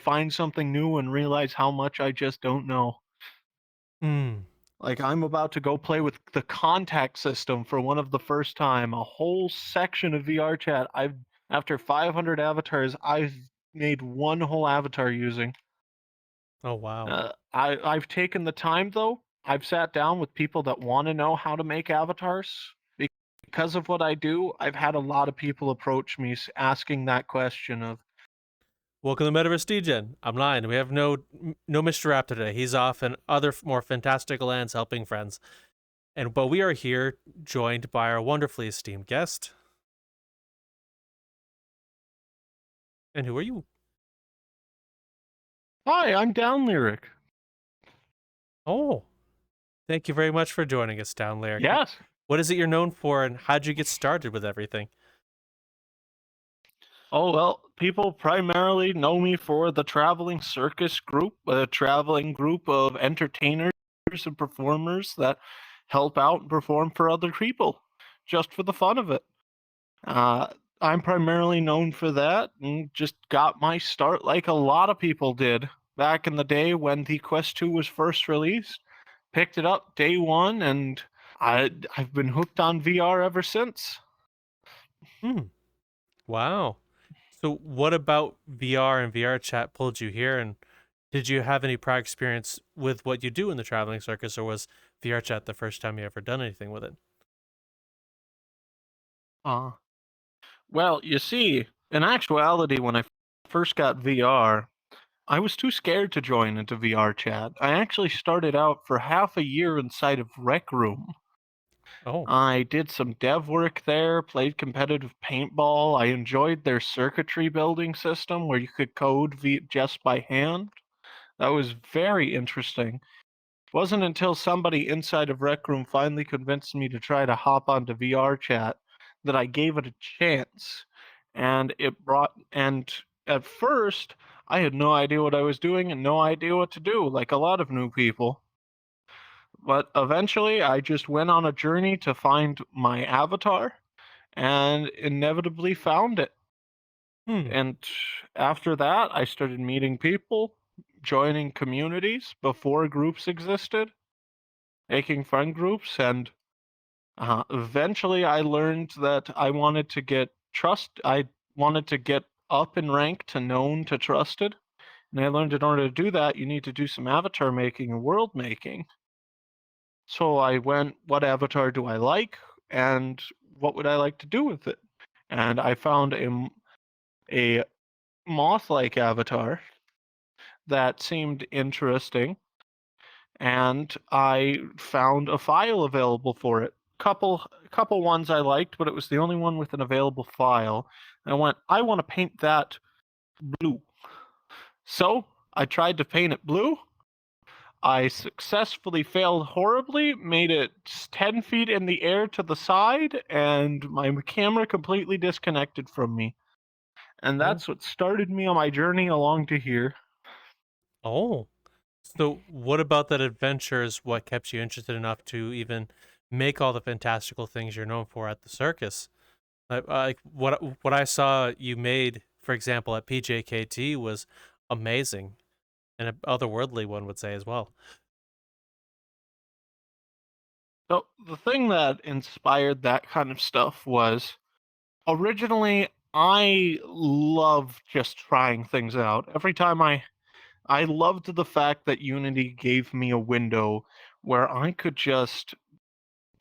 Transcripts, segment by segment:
find something new and realize how much I just don't know. Hmm. Like, I'm about to go play with the contact system for one of the first time. A whole section of VRChat. After 500 avatars, I've made one whole avatar using. Oh, wow. I've taken the time though. I've sat down with people that want to know how to make avatars. Because of what I do, I've had a lot of people approach me asking that question of, Welcome to Metaverse Degen. I'm lying. We have no Mr. Rap today. He's off in other more fantastical lands helping friends. But we are here joined by our wonderfully esteemed guest. And who are you? "Hi, I'm DownLyric." Oh, thank you very much for joining us, DownLyric. Yes. What is it you're known for, and how'd you get started with everything? Oh, well, people primarily know me for the Traveling Circus Group, a traveling group of entertainers and performers that help out and perform for other people, just for the fun of it. Uh, I'm primarily known for that, and just got my start like a lot of people did back in the day when the Quest 2 was first released. Picked it up day one, and I've been hooked on VR ever since. Hmm. Wow. So, what about VR and VRChat pulled you here? And did you have any prior experience with what you do in the traveling circus, or was VRChat the first time you ever done anything with it? Uh, well, you see, in actuality, when I first got VR, I was too scared to join into VR chat. I actually started out for half a year inside of Rec Room. Oh, I did some dev work there, played competitive paintball. I enjoyed their circuitry building system where you could code just by hand. That was very interesting. It wasn't until somebody inside of Rec Room finally convinced me to try to hop onto VR chat that I gave it a chance. And at first, I had no idea what I was doing and no idea what to do, like a lot of new people. But eventually, I just went on a journey to find my avatar and inevitably found it. hmm. And after that, I started meeting people, joining communities before groups existed, making friend groups, and eventually I learned that I wanted to get up in rank to known to trusted. And I learned in order to do that, you need to do some avatar making and world making. So I went, what avatar do I like? And what would I like to do with it? And I found a moth-like avatar that seemed interesting, and I found a file available for it. Couple ones I liked, but it was the only one with an available file. And I went, I want to paint that blue. So I tried to paint it blue. I successfully failed horribly, made it 10 feet in the air to the side, and my camera completely disconnected from me. And Oh, that's what started me on my journey along to here. oh. So, what about that adventure is what kept you interested enough to even make all the fantastical things you're known for at the circus? Like what I saw you made, for example, at PJKT was amazing and otherworldly, one would say as well. So the thing that inspired that kind of stuff was originally I love just trying things out. Every time I loved the fact that Unity gave me a window where I could just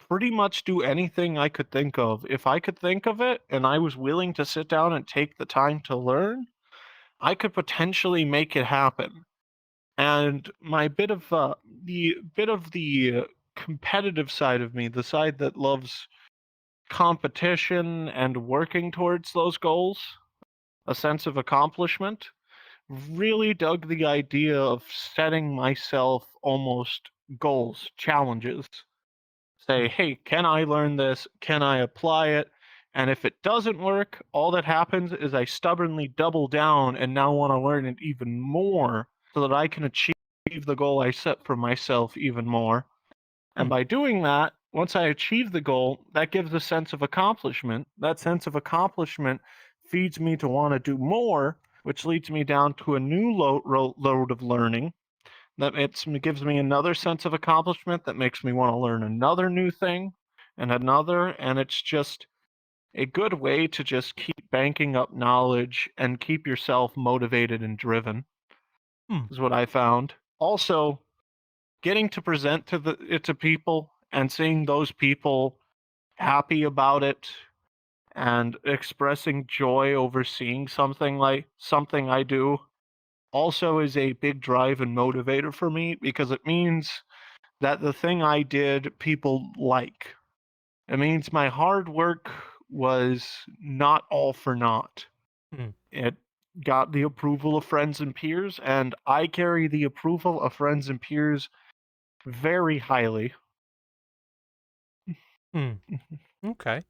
pretty much do anything I could think of. If I could think of it and I was willing to sit down and take the time to learn, I could potentially make it happen. And my bit of the competitive side of me, the side that loves competition and working towards those goals, a sense of accomplishment, really dug the idea of setting myself almost goals, challenges. Say, Hmm. hey, can I learn this? Can I apply it? And if it doesn't work, all that happens is I stubbornly double down and now want to learn it even more so that I can achieve the goal I set for myself even more. And Hmm. by doing that, once I achieve the goal, that gives a sense of accomplishment. That sense of accomplishment feeds me to want to do more, which leads me down to a new load of learning that gives me another sense of accomplishment that makes me want to learn another new thing and another, and it's just a good way to just keep banking up knowledge and keep yourself motivated and driven, is what I found. Also, getting to present it to people and seeing those people happy about it and expressing joy over seeing something I do also is a big drive and motivator for me, because it means that the thing I did people like. It means my hard work was not all for naught. It got the approval of friends and peers, and I carry the approval of friends and peers very highly. Okay.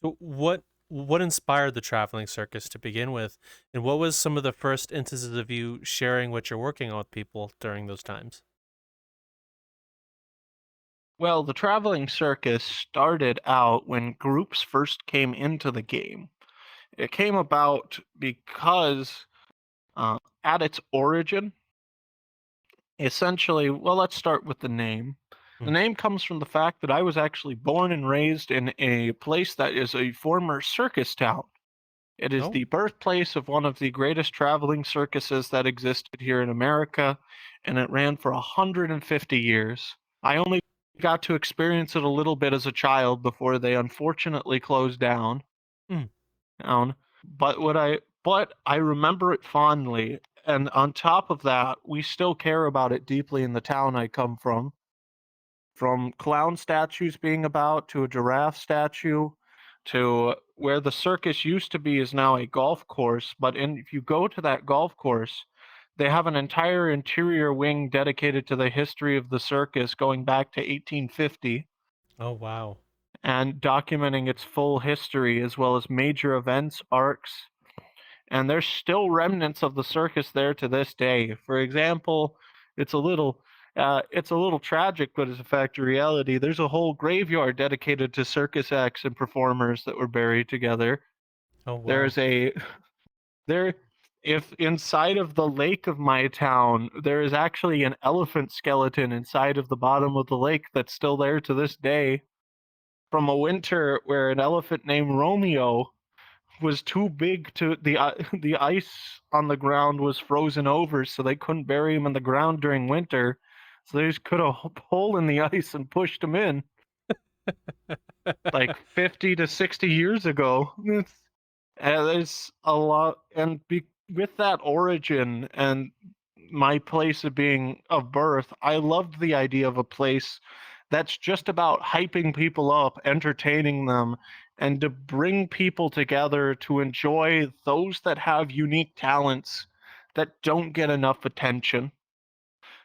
So what inspired the traveling circus to begin with, and what was some of the first instances of you sharing what you're working on with people during those times? Well, the traveling circus started out when groups first came into the game. It came about because, at its origin, essentially, well, let's start with the name. The name comes from the fact that I was actually born and raised in a place that is a former circus town. It is the birthplace of one of the greatest traveling circuses that existed here in America, and it ran for 150 years. I only got to experience it a little bit as a child before they unfortunately closed down. But I remember it fondly, and on top of that, we still care about it deeply in the town I come from. From clown statues being about to a giraffe statue to where the circus used to be is now a golf course, but if you go to that golf course, they have an entire interior wing dedicated to the history of the circus going back to 1850. Oh, wow. And documenting its full history as well as major events, arcs, and there's still remnants of the circus there to this day. For example, it's a little tragic, but it's a fact of reality. There's a whole graveyard dedicated to circus acts and performers that were buried together. Oh, wow. If inside of the lake of my town, there is actually an elephant skeleton inside of the bottom of the lake that's still there to this day, from a winter where an elephant named Romeo was too big to the ice on the ground was frozen over, so they couldn't bury him in the ground during winter. So they just cut a hole in the ice and pushed him in, like 50 to 60 years ago. And there's a lot, and with that origin and my place of birth, I loved the idea of a place that's just about hyping people up, entertaining them, and to bring people together to enjoy those that have unique talents that don't get enough attention.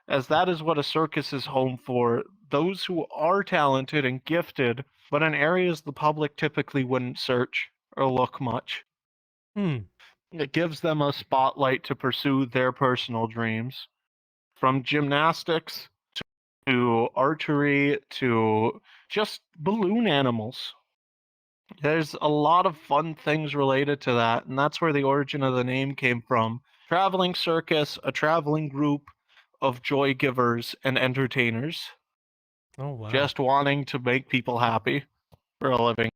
As that is what a circus is home for, those who are talented and gifted, but in areas the public typically wouldn't search or look much. It gives them a spotlight to pursue their personal dreams. From gymnastics to archery to just balloon animals. There's a lot of fun things related to that, and that's where the origin of the name came from. Traveling circus, a traveling group of joy givers and entertainers. Oh, wow. Just wanting to make people happy for a living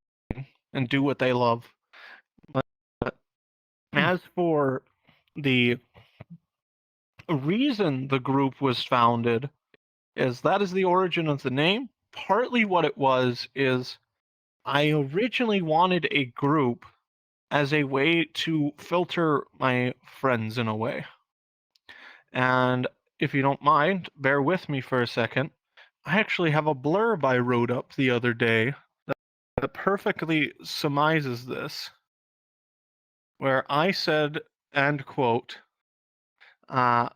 and do what they love. As for the reason the group was founded, that is the origin of the name. Partly what it was is I originally wanted a group as a way to filter my friends in a way. And if you don't mind, bear with me for a second. I actually have a blurb I wrote up the other day that perfectly surmises this, where I said, and quote, that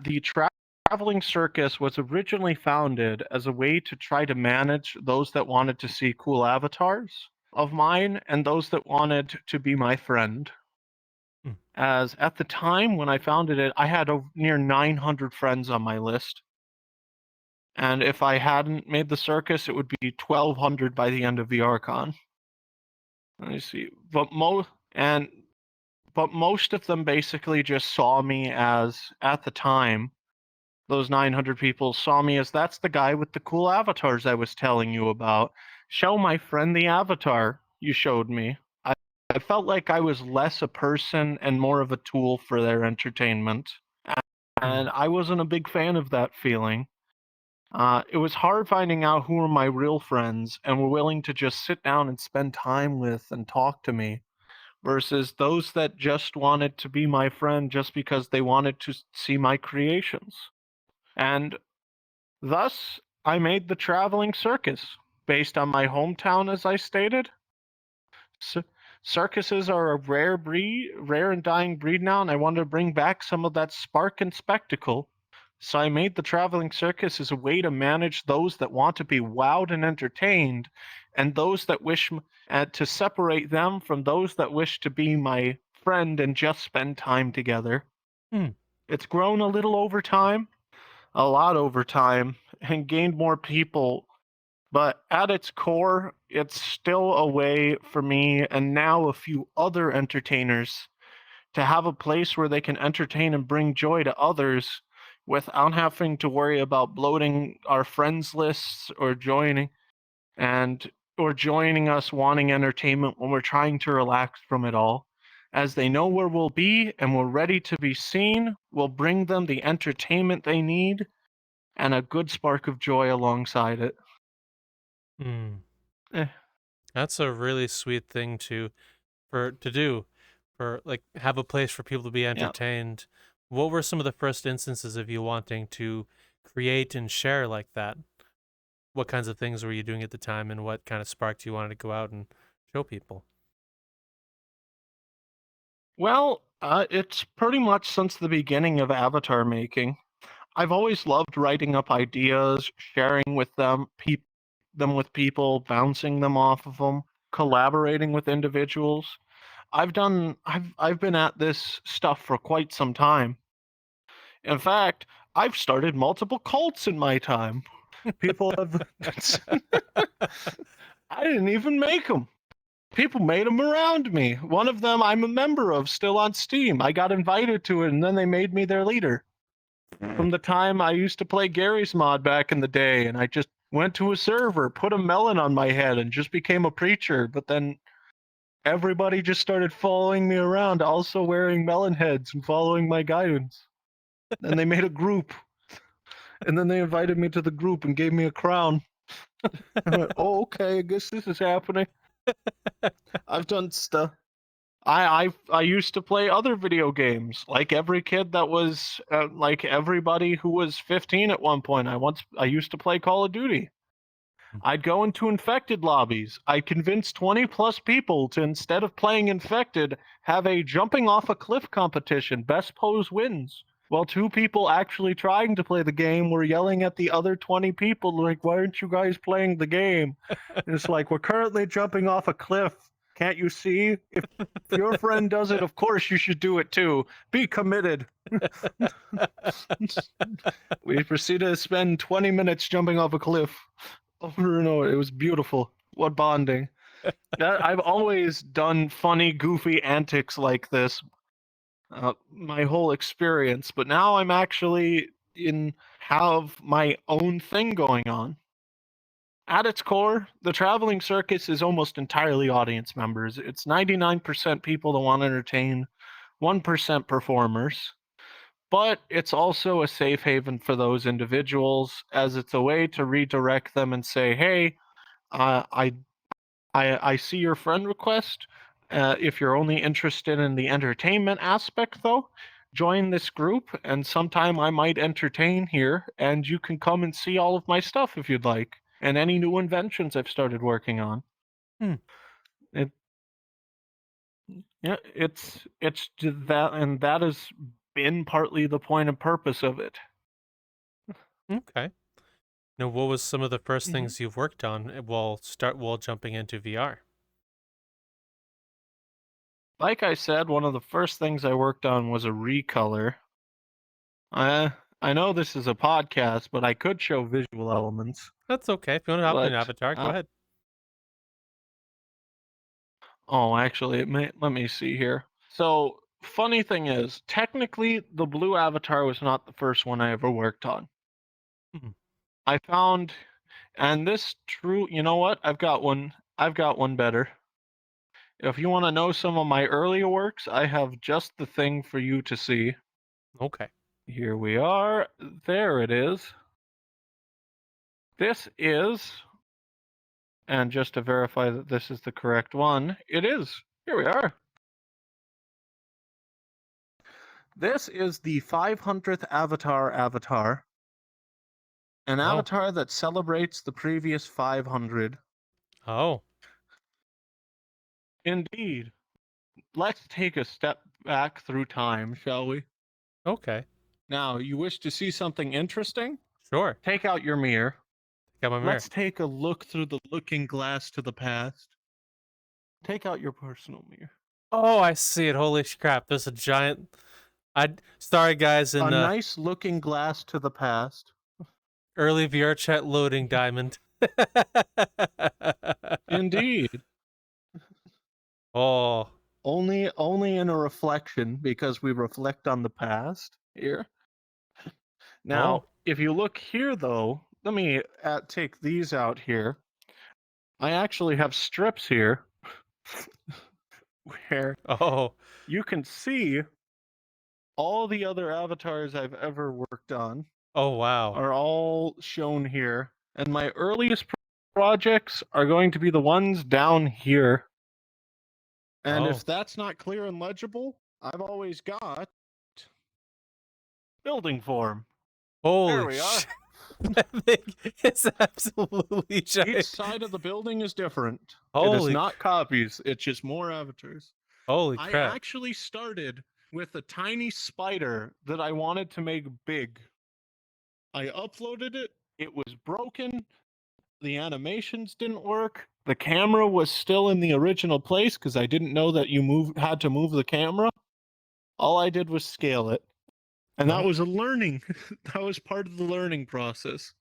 the traveling circus was originally founded as a way to try to manage those that wanted to see cool avatars of mine and those that wanted to be my friend. As at the time when I founded it, I had near 900 friends on my list. And if I hadn't made the circus, it would be 1,200 by the end of VRCon. Let me see. But but most of them basically just saw me as, at the time, those 900 people saw me as that's the guy with the cool avatars I was telling you about. Show my friend the avatar you showed me. I felt like I was less a person and more of a tool for their entertainment. And I wasn't a big fan of that feeling. It was hard finding out who were my real friends and were willing to just sit down and spend time with and talk to me, versus those that just wanted to be my friend just because they wanted to see my creations. And thus, I made the Traveling Circus, based on my hometown, as I stated. Circuses are a rare and dying breed now, and I wanted to bring back some of that spark and spectacle. So I made the Traveling Circus as a way to manage those that want to be wowed and entertained, and those that wish to separate them from those that wish to be my friend and just spend time together. It's grown a little over time, a lot over time, and gained more people. But at its core, it's still a way for me and now a few other entertainers to have a place where they can entertain and bring joy to others without having to worry about bloating our friends lists or joining us wanting entertainment when we're trying to relax from it all. As they know where we'll be and we're ready to be seen, we'll bring them the entertainment they need and a good spark of joy alongside it. That's a really sweet thing to do, for like have a place for people to be entertained. What were some of the first instances of you wanting to create and share like that? What kinds of things were you doing at the time, and what kind of sparked you wanted to go out and show people? Well, it's pretty much since the beginning of avatar making. I've always loved writing up ideas, sharing with them with people, bouncing them off of them, collaborating with individuals. I've been at this stuff for quite some time. In fact, I've started multiple cults in my time. People have I didn't even make them. People made them around me. One of them I'm a member of, still on Steam. I got invited to it, and then they made me their leader. From the time I used to play Gary's Mod back in the day, and I just went to a server, put a melon on my head, and just became a preacher. But then everybody just started following me around, also wearing melon heads and following my guidance. And they made a group. And then they invited me to the group and gave me a crown. I went, oh, okay, I guess this is happening. I've done stuff. I used to play other video games, like every kid that was like everybody who was 15 at one point. I used to play Call of Duty. I'd go into infected lobbies. I'd convince 20 plus people to, instead of playing infected, have a jumping off a cliff competition. Best pose wins. While 2 people actually trying to play the game were yelling at the other 20 people, like, why aren't you guys playing the game? And it's like, we're currently jumping off a cliff. Can't you see? If your friend does it, of course you should do it too. Be committed. We proceeded to spend 20 minutes jumping off a cliff over and over. It was beautiful. What bonding. I've always done funny, goofy antics like this my whole experience, but now I'm actually have my own thing going on. At its core, the Traveling Circus is almost entirely audience members. It's 99% people that want to entertain, 1% performers. But it's also a safe haven for those individuals, as it's a way to redirect them and say, hey, I see your friend request. If you're only interested in the entertainment aspect, though, join this group, and sometime I might entertain here, and you can come and see all of my stuff if you'd like, and any new inventions I've started working on. It's that, and that has been partly the point and purpose of it. Okay. Now, what was some of the first things you've worked on while jumping into VR? Like I said, one of the first things I worked on was a recolor. I know this is a podcast, but I could show visual elements. That's okay. If you want to hop in an avatar, go ahead. Oh, actually, let me see here. So funny thing is, technically, the blue avatar was not the first one I ever worked on. Mhm. I found, and this true, you know what? I've got one better. If you want to know some of my earlier works, I have just the thing for you to see. Okay. Here we are. There it is. This is, and just to verify that this is the correct one, it is. Here we are. This is the 500th avatar, an Oh. avatar that celebrates the previous 500. Oh. Indeed. Let's take a step back through time, shall we? Okay. Now, you wish to see something interesting? Sure. Take out your mirror. Got my mirror. Let's take a look through the looking glass to the past. Take out your personal mirror. Oh, I see it. Holy crap! There's a giant. Sorry, guys. In A nice looking glass to the past. early VRChat loading diamond. Indeed. Oh. Only in a reflection, because we reflect on the past here. Now, if you look here, though, let me take these out here. I actually have strips here where Oh. you can see all the other avatars I've ever worked on Oh, wow. are all shown here. And my earliest projects are going to be the ones down here. And if that's not clear and legible, I've always got building form. Holy There we are. That thing is absolutely giant. Each side of the building is different. It Holy is not copies. It's just more avatars. Holy I crap. actually started with a tiny spider that I wanted to make big. I uploaded it. It was broken. The animations didn't work. The camera was still in the original place because I didn't know that you had to move the camera. All I did was scale it. And that was a learning. That was part of the learning process.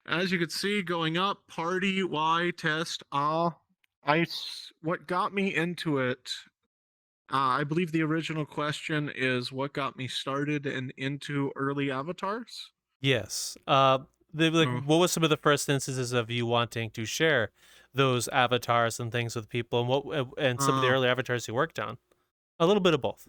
As you can see, going up, party, Y, test, what got me into it, I believe the original question is what got me started and into early avatars? Yes. What was some of the first instances of you wanting to share those avatars and things with people, and and some of the early avatars you worked on? A little bit of both.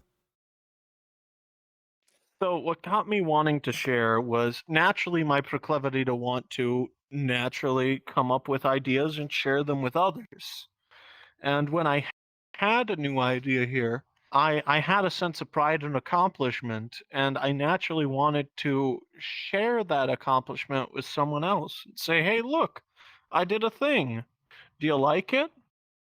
So what got me wanting to share was naturally my proclivity to want to naturally come up with ideas and share them with others. And when I had a new idea here, I had a sense of pride and accomplishment, and I naturally wanted to share that accomplishment with someone else. Say, hey, look, I did a thing. Do you like it?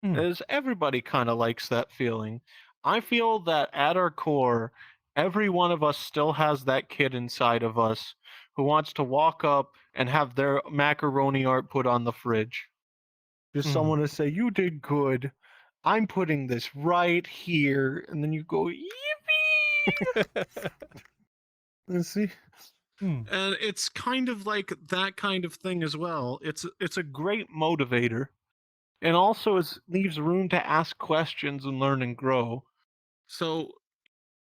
As everybody kind of likes that feeling. I feel that at our core, every one of us still has that kid inside of us who wants to walk up and have their macaroni art put on the fridge. Just someone to say, you did good. I'm putting this right here. And then you go, yippee! Let's see. And it's kind of like that kind of thing as well. It's a great motivator. And also leaves room to ask questions and learn and grow. So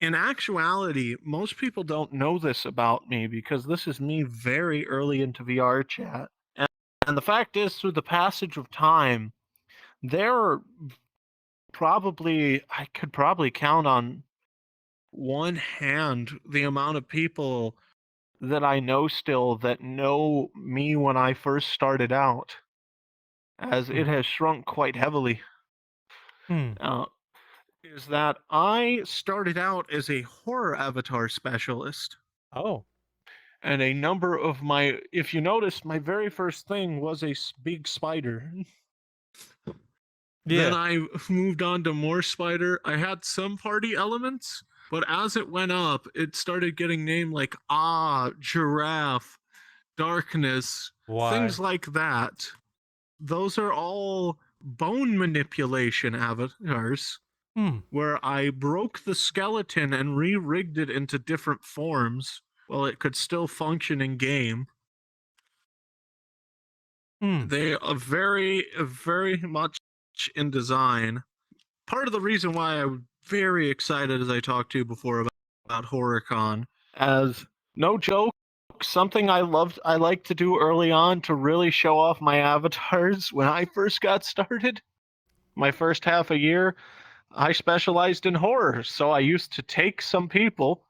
in actuality, most people don't know this about me because this is me very early into VRChat. And the fact is, through the passage of time, there are I could probably count on one hand the amount of people that I know still that know me when I first started out, as it has shrunk quite heavily. Is that I started out as a horror avatar specialist. Oh. And a number of if you notice, my very first thing was a big spider. Yeah. Then I moved on to more spider. I had some party elements, but as it went up, it started getting named like giraffe, darkness, things like that. Those are all bone manipulation avatars. Where I broke the skeleton and re-rigged it into different forms while it could still function in game. They are very, very much in design. Part of the reason why I very excited, as I talked to you before, about HorrorCon. As no joke, something I liked to do early on to really show off my avatars when I first got started. My first half a year, I specialized in horror, so I used to take some people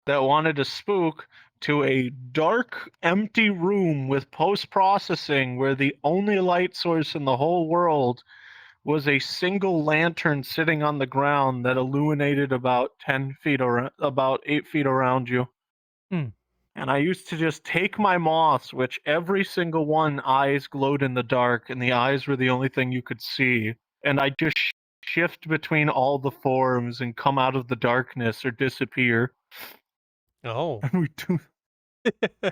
that wanted to spook to a dark, empty room with post-processing where the only light source in the whole world was a single lantern sitting on the ground that illuminated about 10 feet or about 8 feet around you. Hmm. And I used to just take my moths, which every single one eyes glowed in the dark, and the eyes were the only thing you could see. And I just shift between all the forms and come out of the darkness or disappear. Oh. And we do,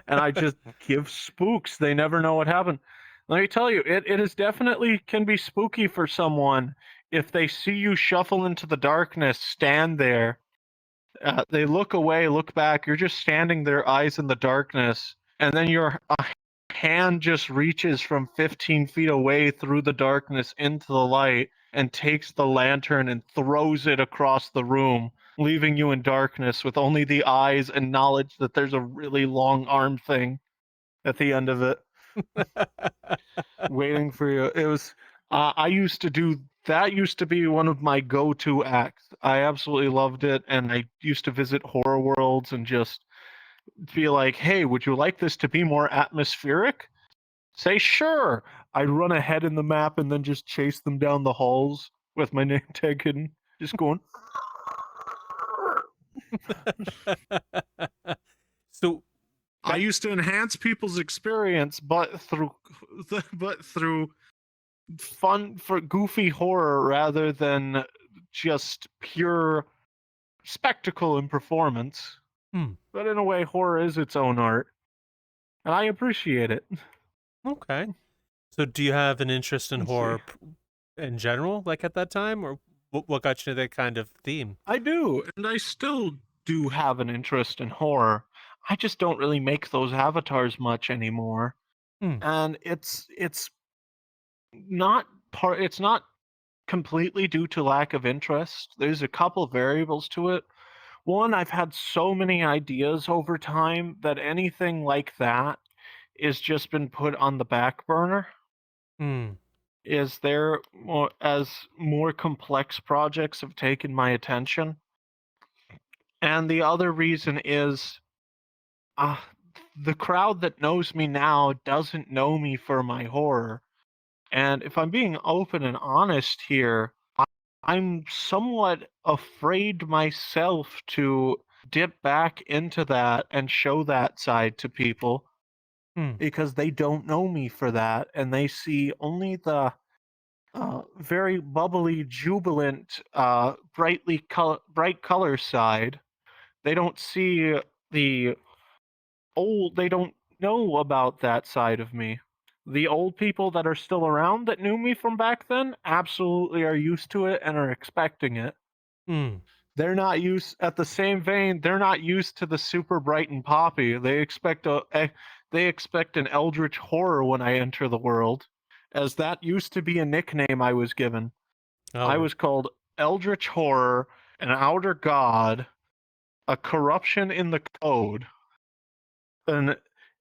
and I just give spooks. They never know what happened. Let me tell you, it is definitely can be spooky for someone if they see you shuffle into the darkness, stand there. They look away, look back. You're just standing there, eyes in the darkness, and then your hand just reaches from 15 feet away through the darkness into the light and takes the lantern and throws it across the room, leaving you in darkness with only the eyes and knowledge that there's a really long arm thing at the end of it waiting for you. It was I used to do that used to be one of my go-to acts. I absolutely loved it, and I used to visit horror worlds and just be like, "Hey, would you like this to be more atmospheric?" Say sure. I'd run ahead in the map and then just chase them down the halls with my name tag hidden, just going. So I used to enhance people's experience, but through fun for goofy horror rather than just pure spectacle and performance. Hmm. But in a way, horror is its own art, and I appreciate it. Okay. So do you have an interest in Let's horror see. in general, like at that time, or what got you to that kind of theme? I do, and I still do have an interest in horror. I just don't really make those avatars much anymore. Hmm. And it's not completely due to lack of interest. There's a couple variables to it. One, I've had so many ideas over time that anything like that is just been put on the back burner. Hmm. Is there more as more complex projects have taken my attention? And the other reason is uh, the crowd that knows me now doesn't know me for my horror. And if I'm being open and honest here, I'm somewhat afraid myself to dip back into that and show that side to people Hmm. because they don't know me for that, and they see only the very bubbly, jubilant, bright color side. They don't see the old. They don't know about that side of me. The old people that are still around that knew me from back then absolutely are used to it and are expecting it. Hmm. They're not used at the same vein, they're not used to the super bright and poppy. They expect an eldritch horror when I enter the world, as that used to be a nickname I was given. I Oh. was called Eldritch Horror, an outer god, a corruption in the code, an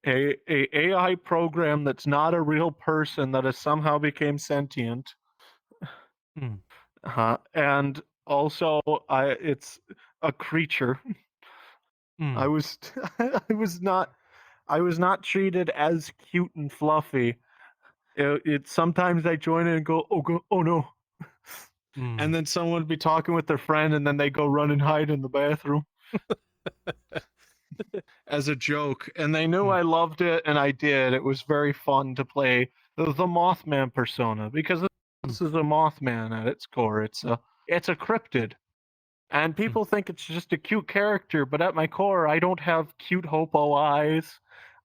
a AI program that's not a real person that has somehow became sentient. Hmm. And also it's a creature. Hmm. I was I was not treated as cute and fluffy. It sometimes I join in and oh no, Hmm. and then someone would be talking with their friend, and then they go run and hide in the bathroom as a joke, and they knew Hmm. I loved it, and I did. It was very fun to play the Mothman persona because Hmm. this is a Mothman at its core. It's a cryptid. And Hmm. people think it's just a cute character, but at my core, I don't have cute hopo eyes.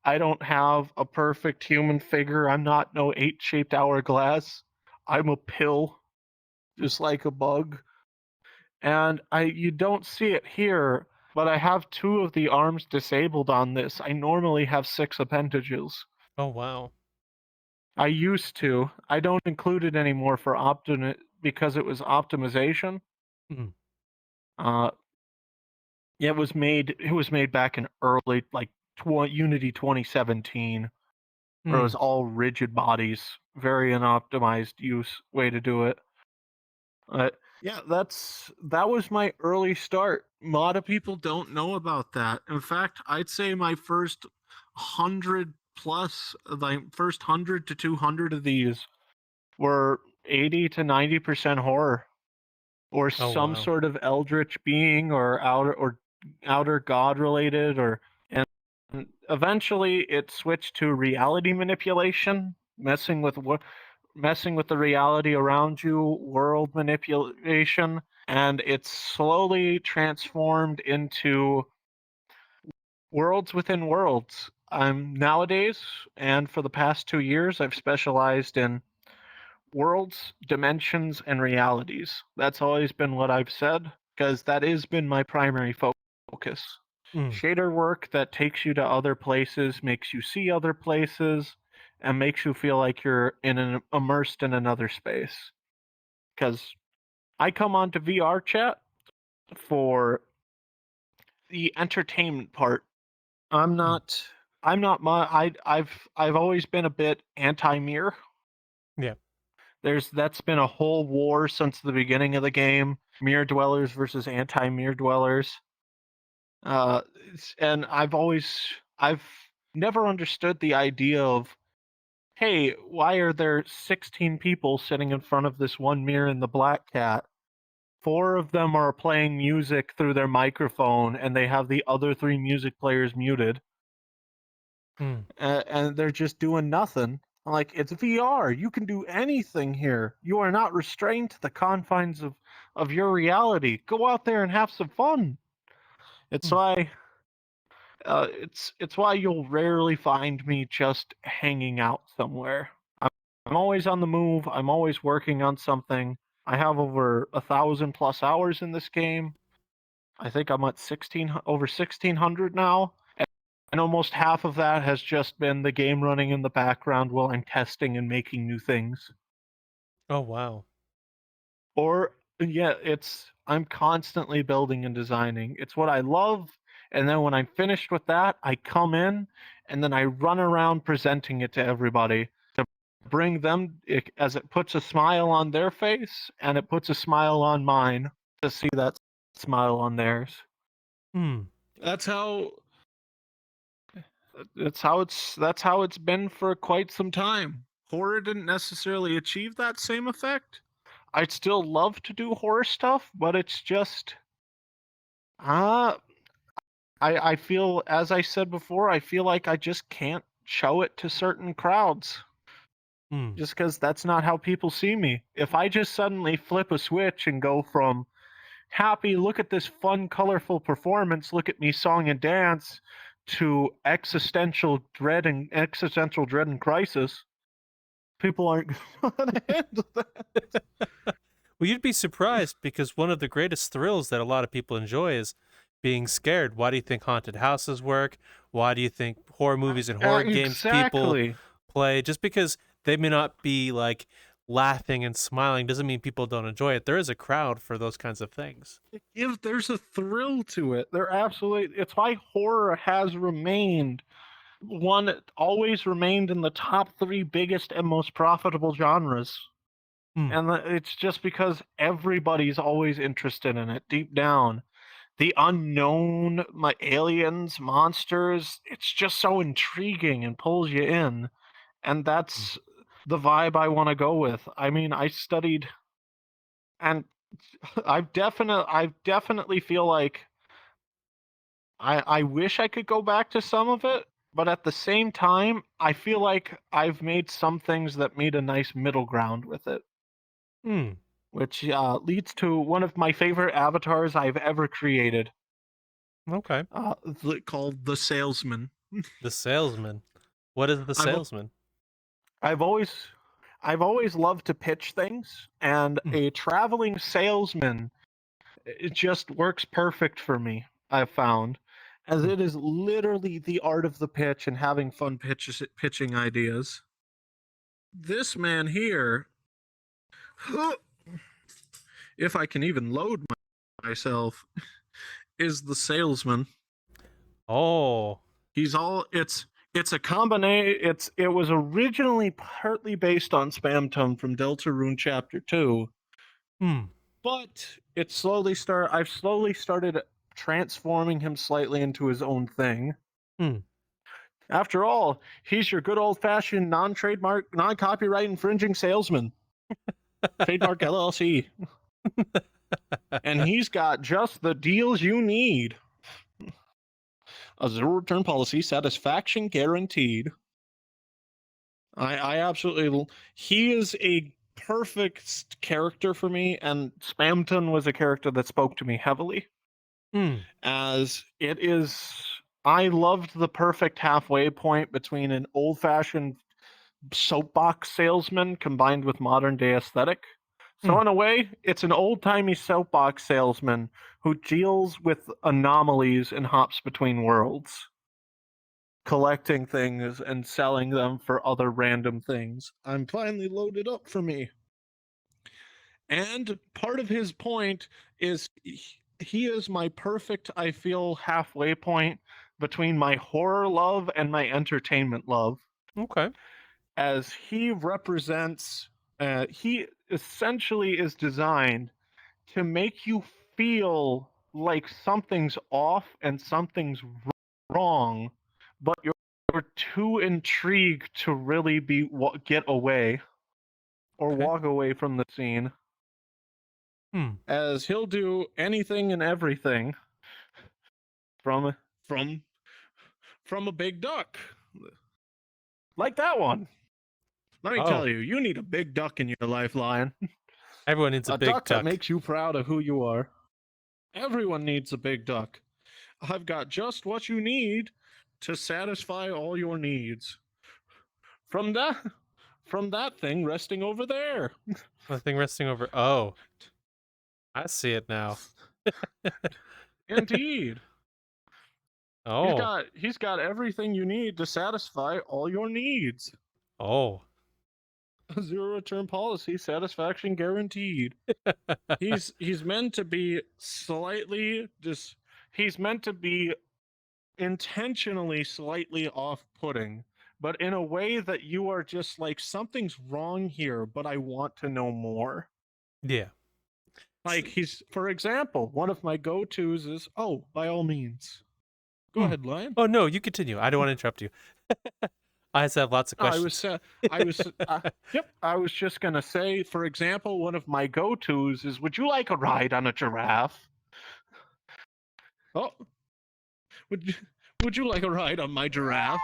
I don't have a perfect human figure. I'm not no 8-shaped hourglass. I'm a pill, just like a bug. And you don't see it here, but I have 2 of the arms disabled on this. I normally have 6 appendages. Oh wow. I used to. I don't include it anymore for because it was optimization. Hmm. Uh, yeah, it was made. It was made back in early Unity 2017, where it Hmm. was all rigid bodies, very unoptimized use way to do it. Yeah, that was my early start. A lot of people don't know about that. In fact, I'd say my first 100 plus, like first 100 to 200 of these were 80 to 90% horror, or Oh some wow. sort of eldritch being, or outer god related, or and eventually it switched to reality manipulation, messing with the reality around you, world manipulation, and it's slowly transformed into worlds within worlds. I'm nowadays, and for the past 2 years, I've specialized in worlds, dimensions, and realities. That's always been what I've said, because that has been my primary focus. Hmm. Shader work that takes you to other places, makes you see other places, and makes you feel like you're immersed in another space. Because I come onto VRChat for the entertainment part. I'm Hmm. not. I'm not my. I've always been a bit anti-mirror. Yeah. That's been a whole war since the beginning of the game. Mirror dwellers versus anti-mirror dwellers. Uh, and I've never understood the idea of, hey, why are there 16 people sitting in front of this one mirror in the Black Cat? 4 of them are playing music through their microphone, and they have the other 3 music players muted, Hmm. and they're just doing nothing. Like, it's VR. You can do anything here. You are not restrained to the confines of your reality. Go out there and have some fun. It's Hmm. why it's why you'll rarely find me just hanging out somewhere. I'm always on the move. I'm always working on something. I have over 1,000+ hours in this game. I think I'm at over 1,600 now, and almost half of that has just been the game running in the background while I'm testing and making new things. Oh wow. Or yeah, I'm constantly building and designing. It's what I love, and then when I'm finished with that, I come in and then I run around presenting it to everybody to bring them as it puts a smile on their face and it puts a smile on mine to see that smile on theirs. Hmm. That's how that's how it's been for quite some time. Horror didn't necessarily achieve that same effect. I'd still love to do horror stuff, but it's just uh I feel, as I said before, I feel like I just can't show it to certain crowds Hmm. just because that's not how people see me. If I just suddenly flip a switch and go from happy, look at this fun, colorful performance, look at me song and dance, to existential dread and crisis, people aren't going to handle that. Well, you'd be surprised because one of the greatest thrills that a lot of people enjoy is being scared. Why do you think haunted houses work? Why do you think horror movies and horror games people Exactly. play? Just because they may not be like laughing and smiling doesn't mean people don't enjoy it. There is a crowd for those kinds of things. There's a thrill to it. It's why horror has remained always remained in the top 3 biggest and most profitable genres. Hmm. And it's just because everybody's always interested in it deep down. The unknown, my aliens, monsters, it's just so intriguing and pulls you in. And Hmm. that's the vibe I want to go with. I mean, I studied, and I definitely feel like I wish I could go back to some of it, but at the same time, I feel like I've made some things that made a nice middle ground with it, Hmm. which leads to one of my favorite avatars I've ever created, Okay. called the Salesman. The salesman. What is the I've salesman? I've always I've always loved to pitch things, and Hmm. a traveling salesman, it just works perfect for me. I've found, as Hmm. it is literally the art of the pitch and having fun pitching ideas. This man here, if I can even load myself is the salesman. Oh. He's all it's a combination. It was originally partly based on Spamton from Deltarune Chapter 2, Hmm. but I've slowly started transforming him slightly into his own thing. Hmm. After all, he's your good old-fashioned non-trademark, non-copyright infringing salesman. Trademark LLC. And he's got just the deals you need. A zero return policy, satisfaction guaranteed. I absolutely. He is a perfect character for me, and Spamton was a character that spoke to me heavily. Hmm. As it is, I loved the perfect halfway point between an old-fashioned soapbox salesman combined with modern day aesthetic. So in a way, it's an old-timey soapbox salesman who deals with anomalies and hops between worlds, collecting things and selling them for other random things. I'm finally loaded up for me. And part of his point is he is my perfect, I feel, halfway point between my horror love and my entertainment love. Okay. As he represents, he essentially is designed to make you feel like something's off and something's wrong, but you're too intrigued to really get away or Okay. walk away from the scene. Hmm. As he'll do anything and everything from from from a big duck, like that one. Let me Oh. tell you, you need a big duck in your life, Lion. Everyone needs a A big duck that duck. makes you proud of who you are. Everyone needs a big duck. I've got just what you need to satisfy all your needs. From that thing resting over there. The thing resting over. Oh, I see it now. Indeed. Oh. He's got everything you need to satisfy all your needs. Oh. A zero return policy, satisfaction guaranteed. He's meant to be he's meant to be intentionally slightly off-putting, but in a way that you are just like, something's wrong here, but I want to know more. Yeah. Like, for example, one of my go-tos is, oh, by all means. Go ahead, Lion. Oh no, you continue. I don't want to interrupt you. I just have lots of I was, questions. yep, I was just gonna say, for example, one of my go-tos is, would you like a ride on a giraffe? Oh, would you like a ride on my giraffe?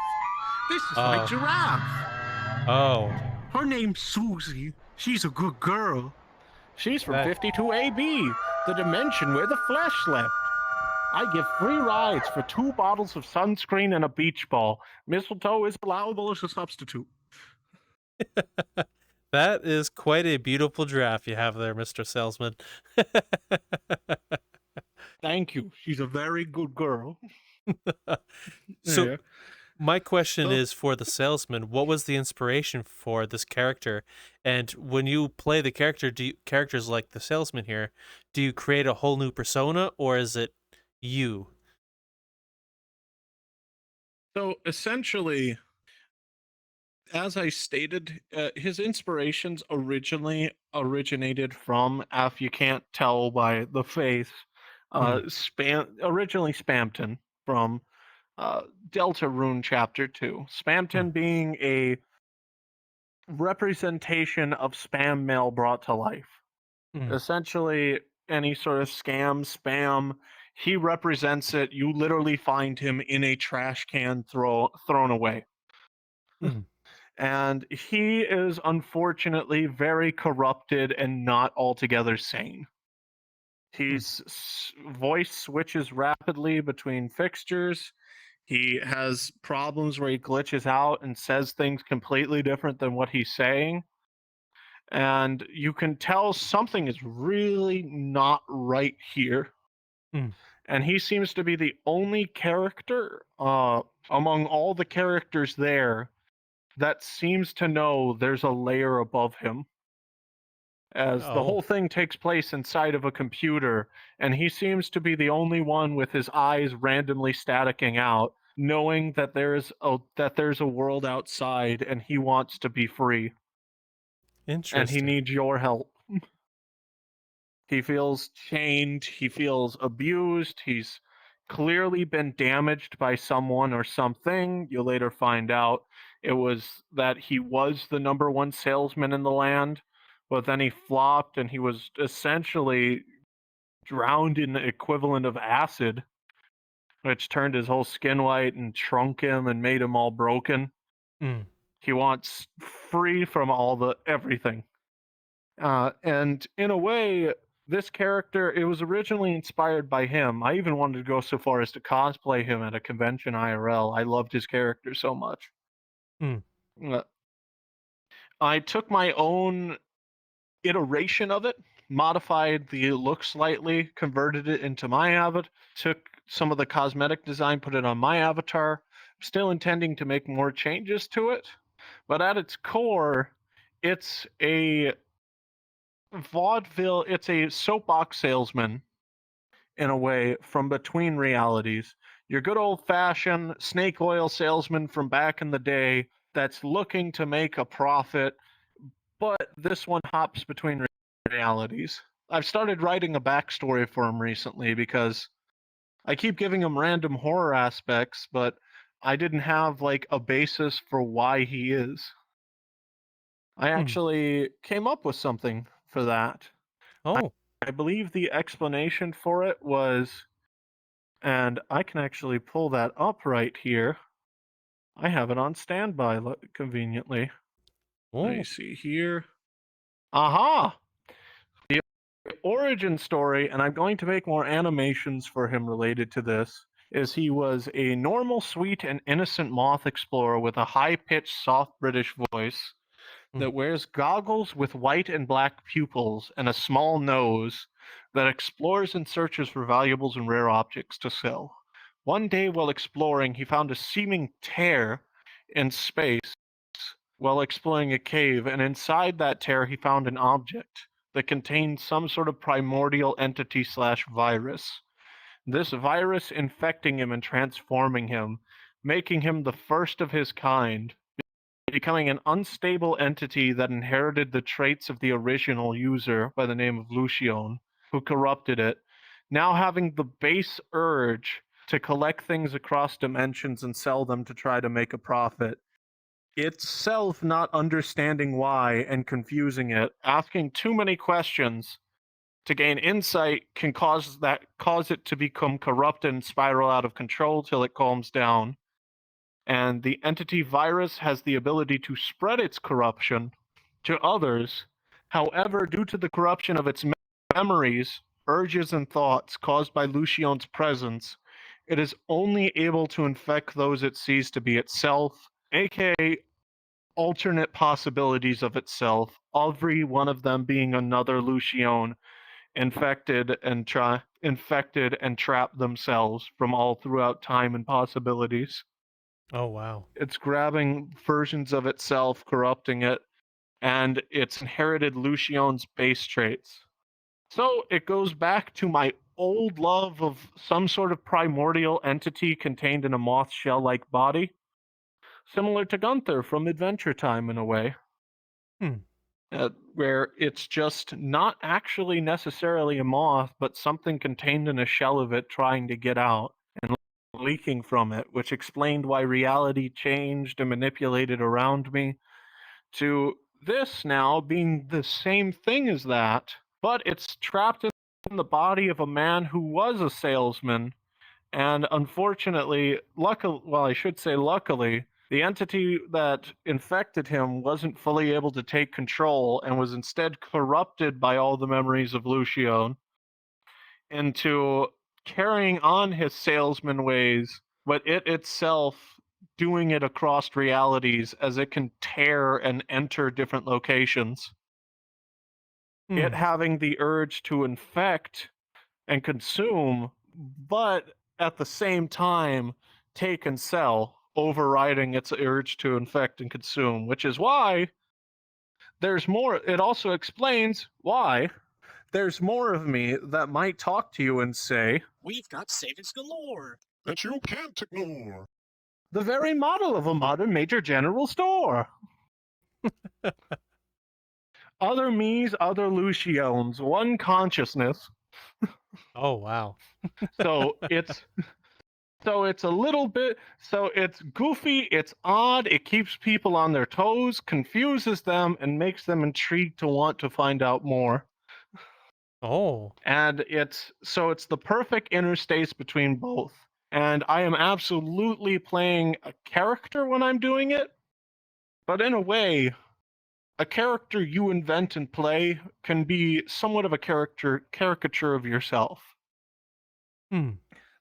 This is my giraffe. Oh. Her name's Susie. She's a good girl. She's from That- 52AB, the dimension where the flesh slept. I give free rides for 2 bottles of sunscreen and a beach ball. Mistletoe is allowable as a substitute. That is quite a beautiful giraffe you have there, Mr. Salesman. Thank you. She's a very good girl. So, Yeah. my question Oh. is for the salesman, what was the inspiration for this character? And when you play the character, characters like the salesman here, do you create a whole new persona or is it you? So essentially, as I stated, his inspirations originally originated from, if you can't tell by the face, originally Spamton from Deltarune Chapter 2. Spamton being a representation of spam mail brought to life. Essentially, any sort of spam, he represents it. You literally find him in a trash can thrown away. And he is unfortunately very corrupted and not altogether sane. His voice switches rapidly between fixtures. He has problems where he glitches out and says things completely different than what he's saying. And you can tell something is really not right here. And he seems to be the only character among all the characters there that seems to know there's a layer above him. as the whole thing takes place inside of a computer, and he seems to be the only one with his eyes randomly staticking out, knowing that there's a world outside and he wants to be free. And he Interesting. needs your help. He feels chained, he feels abused, he's clearly been damaged by someone or something. You later find out it was that he was the number one salesman in the land, but then he flopped and he was essentially drowned in the equivalent of acid, which turned his whole skin white and shrunk him and made him all broken. Mm. He wants free from everything. And in a way, this character, it was originally inspired by him. I even wanted to go so far as to cosplay him at a convention IRL. I loved his character so much. Mm. I took my own iteration of it, modified the look slightly, converted it into my avatar, took some of the cosmetic design, put it on my avatar. Still intending to make more changes to it, but at its core, it's a vaudeville, it's a soapbox salesman in a way from between realities. Your good old-fashioned snake oil salesman from back in the day that's looking to make a profit, but this one hops between realities. I've started writing a backstory for him recently because I keep giving him random horror aspects, but I didn't have like a basis for why he is. I actually came up with something for that. Oh. I believe the explanation for it was, and I can actually pull that up right here. I have it on standby conveniently. Let me Oh. see here. Aha! The origin story, and I'm going to make more animations for him related to this, is he was a normal, sweet, and innocent moth explorer with a high-pitched, soft British voice that wears goggles with white and black pupils and a small nose that explores and searches for valuables and rare objects to sell. One day while exploring, he found a seeming tear in space while exploring a cave, and inside that tear he found an object that contained some sort of primordial entity / virus. This virus infecting him and transforming him, making him the first of his kind, becoming an unstable entity that inherited the traits of the original user by the name of Lucion, who corrupted it, now having the base urge to collect things across dimensions and sell them to try to make a profit. Itself not understanding why and confusing it, asking too many questions to gain insight can cause it to become corrupted and spiral out of control till it calms down. And the entity virus has the ability to spread its corruption to others. However, due to the corruption of its memories, urges, and thoughts caused by Lucion's presence, it is only able to infect those it sees to be itself, aka alternate possibilities of itself, every one of them being another Lucion infected and trapped themselves from all throughout time and possibilities. Oh, wow. It's grabbing versions of itself, corrupting it, and it's inherited Lucion's base traits. So it goes back to my old love of some sort of primordial entity contained in a moth shell-like body, similar to Gunther from Adventure Time in a way, where it's just not actually necessarily a moth, but something contained in a shell of it trying to get out and leaking from it, which explained why reality changed and manipulated around me, to this now being the same thing as that, but it's trapped in the body of a man who was a salesman, and unfortunately, luckily, the entity that infected him wasn't fully able to take control and was instead corrupted by all the memories of Lucion into carrying on his salesman ways, but it itself doing it across realities as it can tear and enter different locations. It having the urge to infect and consume, but at the same time take and sell, overriding its urge to infect and consume, which is why there's more. It also explains why there's more of me that might talk to you and say, We've got savings galore that you can't ignore. the very model of a modern major general store. Other me's, other Luciones, one consciousness. Oh wow. So it's a little bit, so it's goofy, it's odd, it keeps people on their toes, confuses them, and makes them intrigued to want to find out more. Oh. And it's the perfect interstace between both. And I am absolutely playing a character when I'm doing it, but in a way, a character you invent and play can be somewhat of a caricature of yourself. Hmm.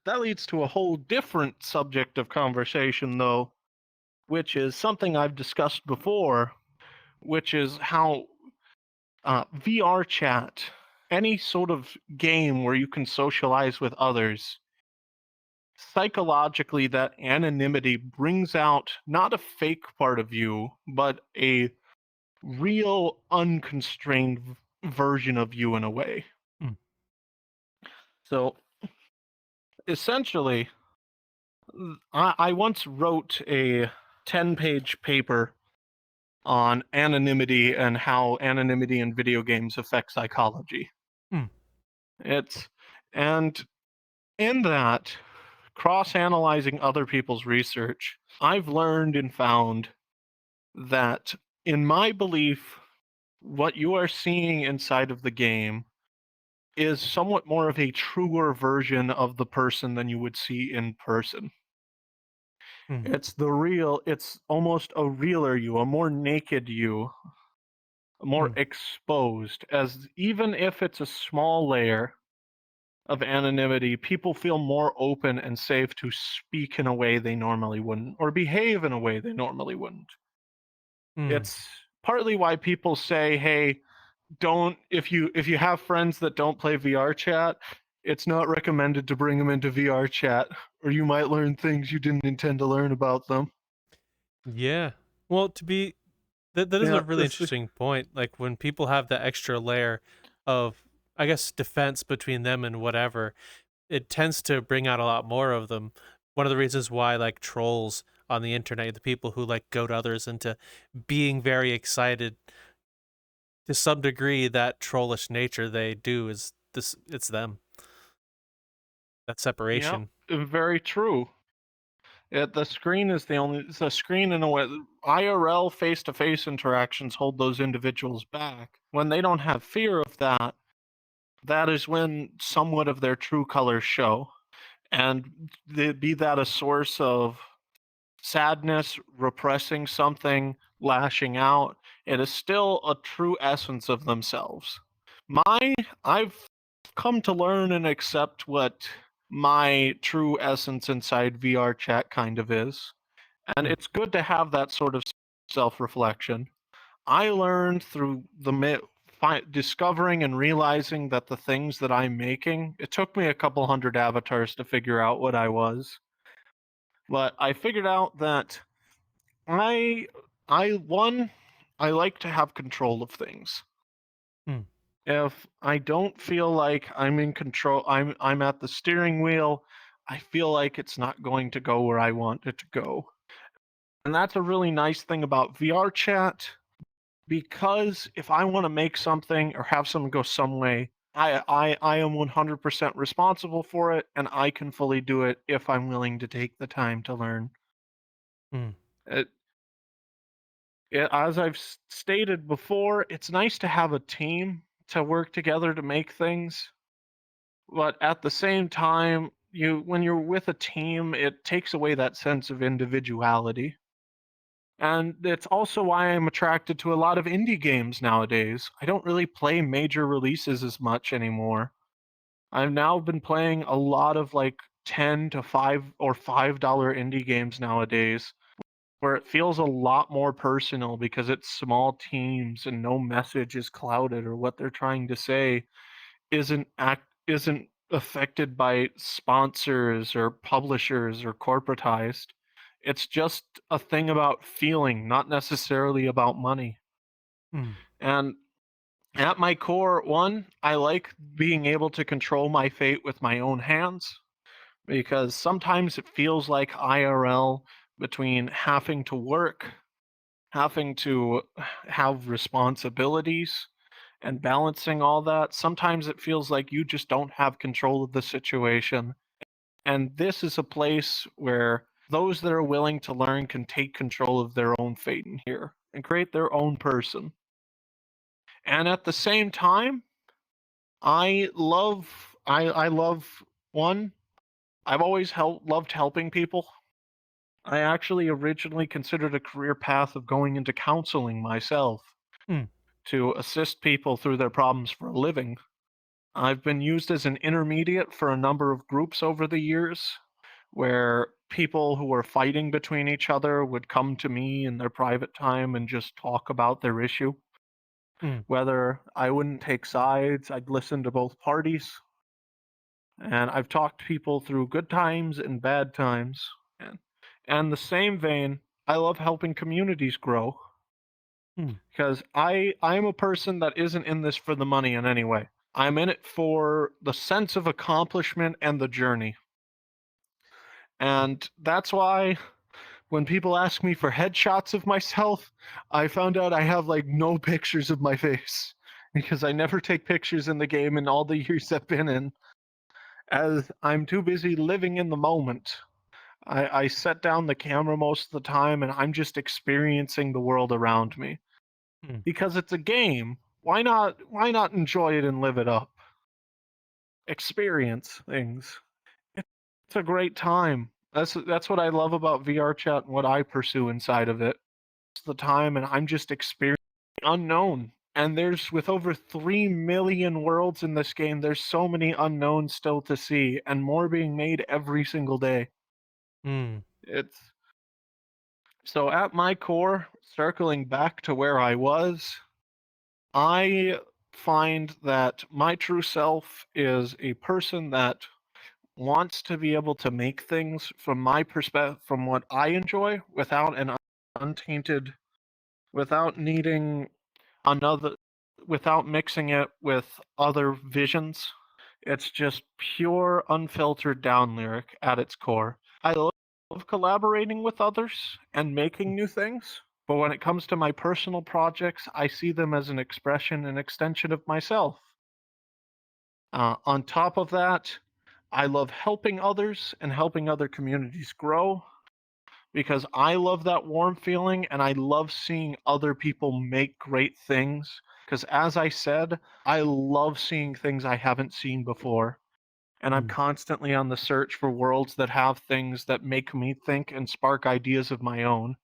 That leads to a whole different subject of conversation, though, which is something I've discussed before, which is how VRChat, any sort of game where you can socialize with others, psychologically that anonymity brings out not a fake part of you, but a real unconstrained version of you in a way. Hmm. So essentially, I once wrote a 10-page paper on anonymity and how anonymity in video games affects psychology. Hmm. And in that, cross-analyzing other people's research, I've learned and found that, in my belief, what you are seeing inside of the game is somewhat more of a truer version of the person than you would see in person. Hmm. It's almost a realer you, a more naked you, more exposed, as even if it's a small layer of anonymity, people feel more open and safe to speak in a way they normally wouldn't, or behave in a way they normally wouldn't. It's partly why people say, hey, don't, if you have friends that don't play VRChat, it's not recommended to bring them into VRChat, or you might learn things you didn't intend to learn about them. Yeah. Well, that is Yeah, a really interesting point. Like when people have the extra layer of, I guess, defense between them and whatever, it tends to bring out a lot more of them. One of the reasons why like trolls on the internet, the people who like goad others into being very excited to some degree, that trollish nature they do is this, it's them. That separation. yeah, very true. The screen is the screen in a way. IRL face-to-face interactions hold those individuals back. When they don't have fear of that, that is when somewhat of their true colors show. And be that a source of sadness, repressing something, lashing out, it is still a true essence of themselves. I've come to learn and accept what my true essence inside VRChat kind of is. And it's good to have that sort of self-reflection. I learned through discovering and realizing that the things that I'm making, it took me a couple hundred avatars to figure out what I was. But I figured out that I like to have control of things. If I don't feel like I'm in control, I'm at the steering wheel, I feel like it's not going to go where I want it to go. And that's a really nice thing about VRChat, because if I want to make something or have something go some way, I am 100% responsible for it, and I can fully do it if I'm willing to take the time to learn. It, as I've stated before, it's nice to have a team to work together to make things, but at the same time, when you're with a team, it takes away that sense of individuality. And it's also why I'm attracted to a lot of indie games nowadays. I don't really play major releases as much anymore. I've now been playing a lot of like 10 to 5 or $5 indie games nowadays, where it feels a lot more personal because it's small teams and no message is clouded, or what they're trying to say isn't affected by sponsors or publishers or corporatized. It's just a thing about feeling, not necessarily about money. Mm. And at my core, one, I like being able to control my fate with my own hands because sometimes it feels like IRL between having to work, having to have responsibilities, and balancing all that. Sometimes it feels like you just don't have control of the situation. And this is a place where those that are willing to learn can take control of their own fate in here and create their own person. And at the same time, I love one. I've always loved helping people. I actually originally considered a career path of going into counseling myself Mm. to assist people through their problems for a living. I've been used as an intermediate for a number of groups over the years where people who were fighting between each other would come to me in their private time and just talk about their issue. Mm. Whether I wouldn't take sides, I'd listen to both parties. And I've talked to people through good times and bad times. And the same vein, I love helping communities grow Mm. because I'm a person that isn't in this for the money in any way. I'm in it for the sense of accomplishment and the journey. And that's why when people ask me for headshots of myself, I found out I have like no pictures of my face because I never take pictures in the game in all the years I've been in, as I'm too busy living in the moment. I set down the camera most of the time and I'm just experiencing the world around me. Mm. Because it's a game. Why not enjoy it and live it up? Experience things. It's a great time. That's what I love about VRChat and what I pursue inside of it. It's the time and I'm just experiencing unknown. And there's with over 3 million worlds in this game, there's so many unknowns still to see and more being made every single day. Mm. It's so at my core, circling back to where I was, I find that my true self is a person that wants to be able to make things from my perspective, from what I enjoy, without an untainted, without needing another, without mixing it with other visions. It's just pure, unfiltered down lyric at its core. I love collaborating with others and making new things, but when it comes to my personal projects, I see them as an expression and extension of myself. On top of that, I love helping others and helping other communities grow because I love that warm feeling and I love seeing other people make great things. Because as I said, I love seeing things I haven't seen before. And I'm Mm. constantly on the search for worlds that have things that make me think and spark ideas of my own.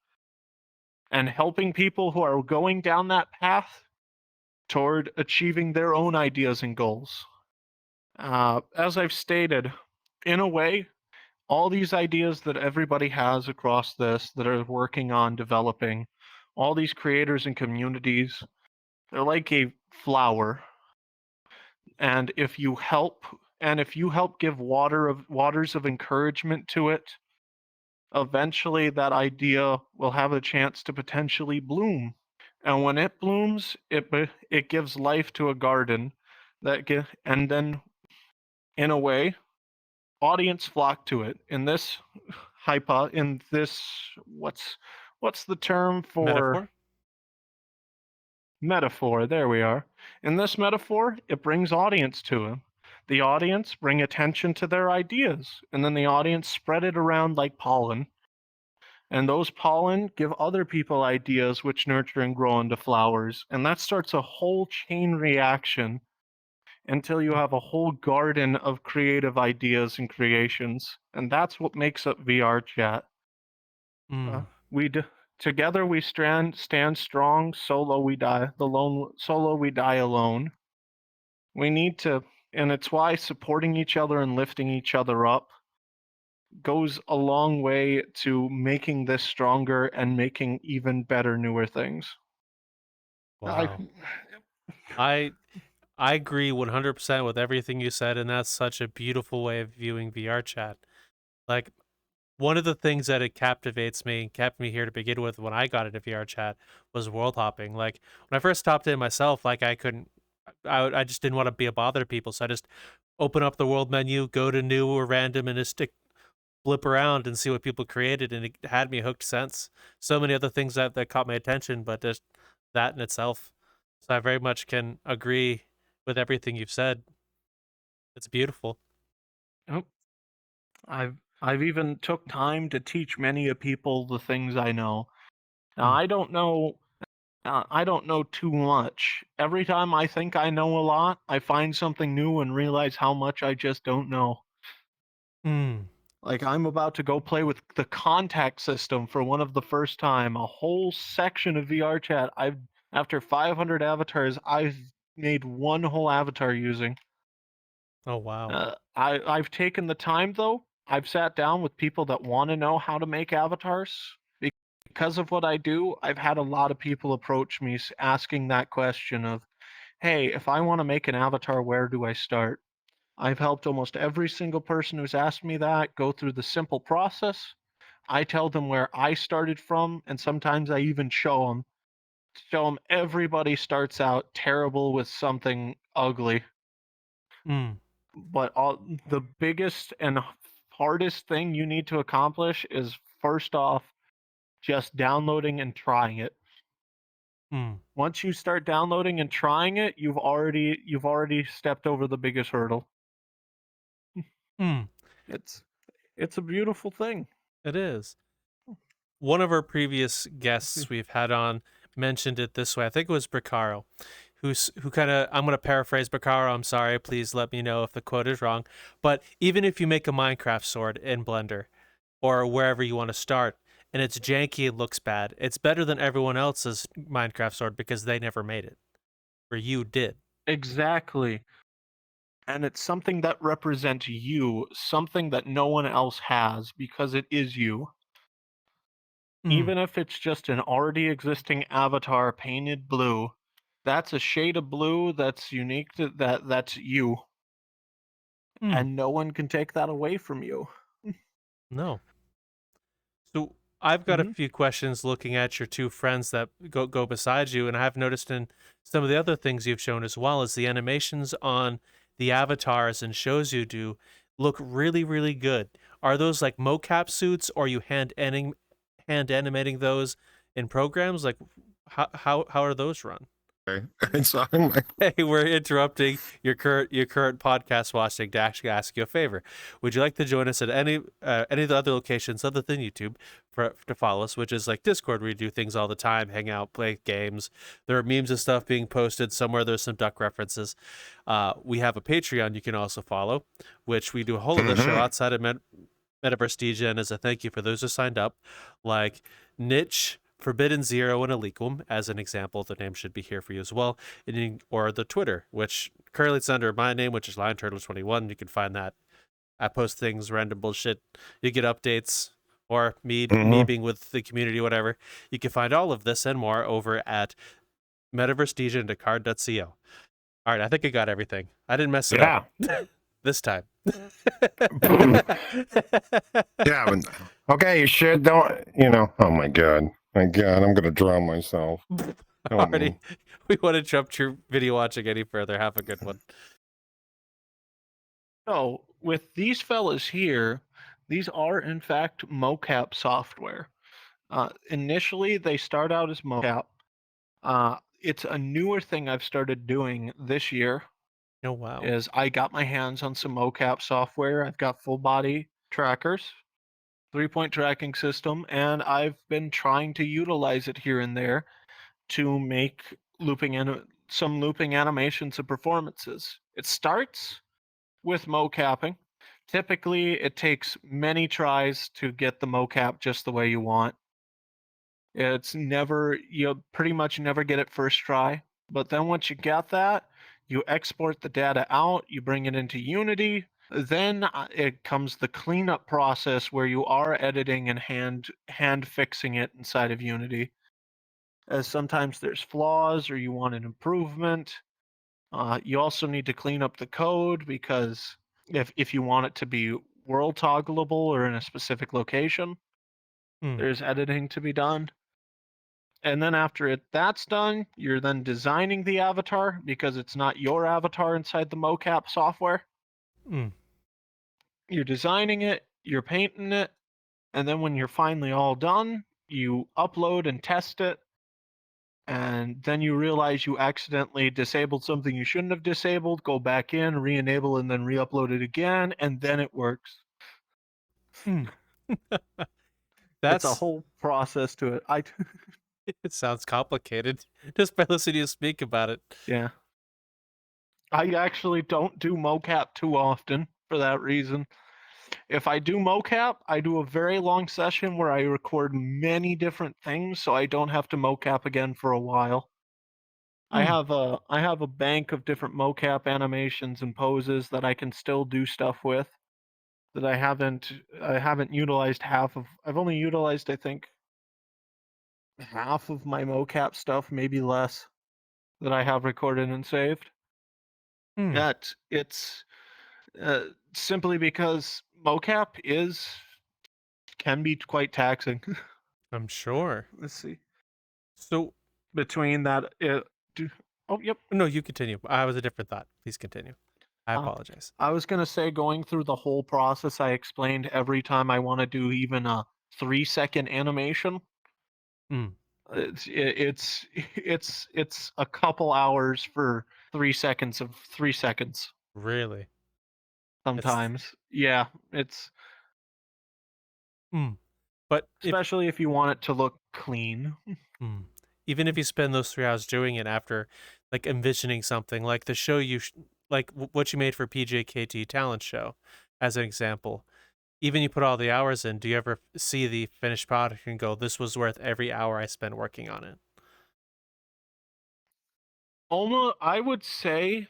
And helping people who are going down that path toward achieving their own ideas and goals. As I've stated, in a way, all these ideas that everybody has across this that are working on developing, all these creators and communities, they're like a flower. And if you help give waters of encouragement to it, eventually that idea will have a chance to potentially bloom. And when it blooms, it gives life to a garden and then in a way, audience flock to it. In this what's the term for Metaphor? metaphor? There we are. In this metaphor, it brings audience to it. The audience bring attention to their ideas, and then the audience spread it around like pollen. And those pollen give other people ideas which nurture and grow into flowers. And that starts a whole chain reaction until you have a whole garden of creative ideas and creations. And that's what makes up VRChat. Mm. Together we stand strong, solo we die. Solo we die alone. We need to, and it's why supporting each other and lifting each other up goes a long way to making this stronger and making even better, newer things. Wow. I agree 100% with everything you said, and that's such a beautiful way of viewing VR chat. Like, one of the things that it captivates me and kept me here to begin with when I got into VRChat was world hopping. Like when I first stopped in myself, like I just didn't want to be a bother to people, so I just open up the world menu, go to new or random, and just flip around and see what people created, and it had me hooked since. So many other things that caught my attention, but just that in itself. So I very much can agree with everything you've said. It's beautiful. Oh, I've even took time to teach many of people the things I know. Now, I don't know too much. Every time I think I know a lot, I find something new and realize how much I just don't know. Like I'm about to go play with the contact system for one of the first time. A whole section of VRChat. After 500 avatars, I've made one whole avatar using. Oh wow. I've taken the time though. I've sat down with people that want to know how to make avatars. Because of what I do, I've had a lot of people approach me asking that question of, hey, if I want to make an avatar, where do I start? I've helped almost every single person who's asked me that go through the simple process. I tell them where I started from, and sometimes I even show them everybody starts out terrible with something ugly. But the biggest and hardest thing you need to accomplish is first off just downloading and trying it. Once you start downloading and trying it, you've already stepped over the biggest hurdle. It's a beautiful thing. It is. One of our previous guests we've had on mentioned it this way. I think it was Bricaro, who kind of, I'm going to paraphrase Bricaro. I'm sorry. Please let me know if the quote is wrong. But even if you make a Minecraft sword in Blender or wherever you want to start, and it's janky and looks bad, it's better than everyone else's Minecraft sword because they never made it, or you did. Exactly. And it's something that represents you, something that no one else has because it is you. Even if it's just an already existing avatar painted blue, that's a shade of blue that's unique to that's you. And no one can take that away from you. No. So I've got a few questions looking at your two friends that go beside you, and I've noticed in some of the other things you've shown as well as the animations on the avatars and shows you do look really, really good. Are those like mocap suits, or are you hand animating those in programs? Like how are those run? And so I'm like, Hey, we're interrupting your current podcast watching to actually ask you a favor. Would you like to join us at any of the other locations other than YouTube to follow us, which is like Discord, where we do things all the time, hang out, play games. There are memes and stuff being posted somewhere. There's some duck references. We have a Patreon you can also follow, which we do a whole other show outside of Metaverse Degen as a thank you for those who signed up, like Niche, Forbidden Zero, and Aliquum, as an example. The name should be here for you as well. Or the Twitter, which currently it's under my name, which is LionTurtle21. You can find that. I post things, random bullshit. You get updates, or me being with the community, whatever. You can find all of this and more over at MetaverseDegen.card.co. All right, I think I got everything. I didn't mess it up this time. yeah. But, okay, you should don't. Oh my god, I'm gonna drown myself. Already, we want to jump to your video watching any further. Have a good one. So, with these fellas here, these are in fact mocap software. Initially, they start out as mocap. It's a newer thing I've started doing this year. Oh, wow. Is I got my hands on some mocap software. I've got full body trackers, 3-point tracking system, and I've been trying to utilize it here and there to make some looping animations and performances. It starts with mocapping. Typically, it takes many tries to get the mocap just the way you want. It's you'll pretty much never get it first try. But then once you get that, you export the data out, you bring it into Unity. Then it comes the cleanup process where you are editing and hand fixing it inside of Unity. As sometimes there's flaws or you want an improvement. You also need to clean up the code because if you want it to be world toggleable or in a specific location. Hmm. There's editing to be done. And then after that's done, you're then designing the avatar because it's not your avatar inside the mocap software. Hmm. You're designing it, you're painting it, and then when you're finally all done, you upload and test it. And then you realize you accidentally disabled something you shouldn't have disabled, go back in, re-enable, and then re-upload it again, and then it works. Hmm. It's a That's whole process to it. it sounds complicated just by listening to you speak about it. Yeah. I actually don't do mocap too often for that reason. If I do mocap, I do a very long session where I record many different things so I don't have to mocap again for a while. I have a bank of different mocap animations and poses that I can still do stuff with that I haven't utilized half of. I've only utilized I think half of my mocap stuff, maybe less, that I have recorded and saved. Hmm. That it's simply because mocap can be quite taxing. I'm sure. Let's see. So, Between that, oh yep. no, you continue. I was a different thought. Please continue. I Uh, apologize. I was gonna say going through the whole process I explained every time I want to do even a 3-second animation. Hmm. It's a couple hours for 3 seconds of 3 seconds Really? sometimes. Yeah, it's Hmm. But if especially if you want it to look clean. Hmm. Even if you spend those 3 hours doing it after, like envisioning something, like the show like what you made for PJKT talent show, as an example. Even you put all the hours in, do you ever see the finished product and go, "This was worth every hour I spent working on it"? Almost, I would say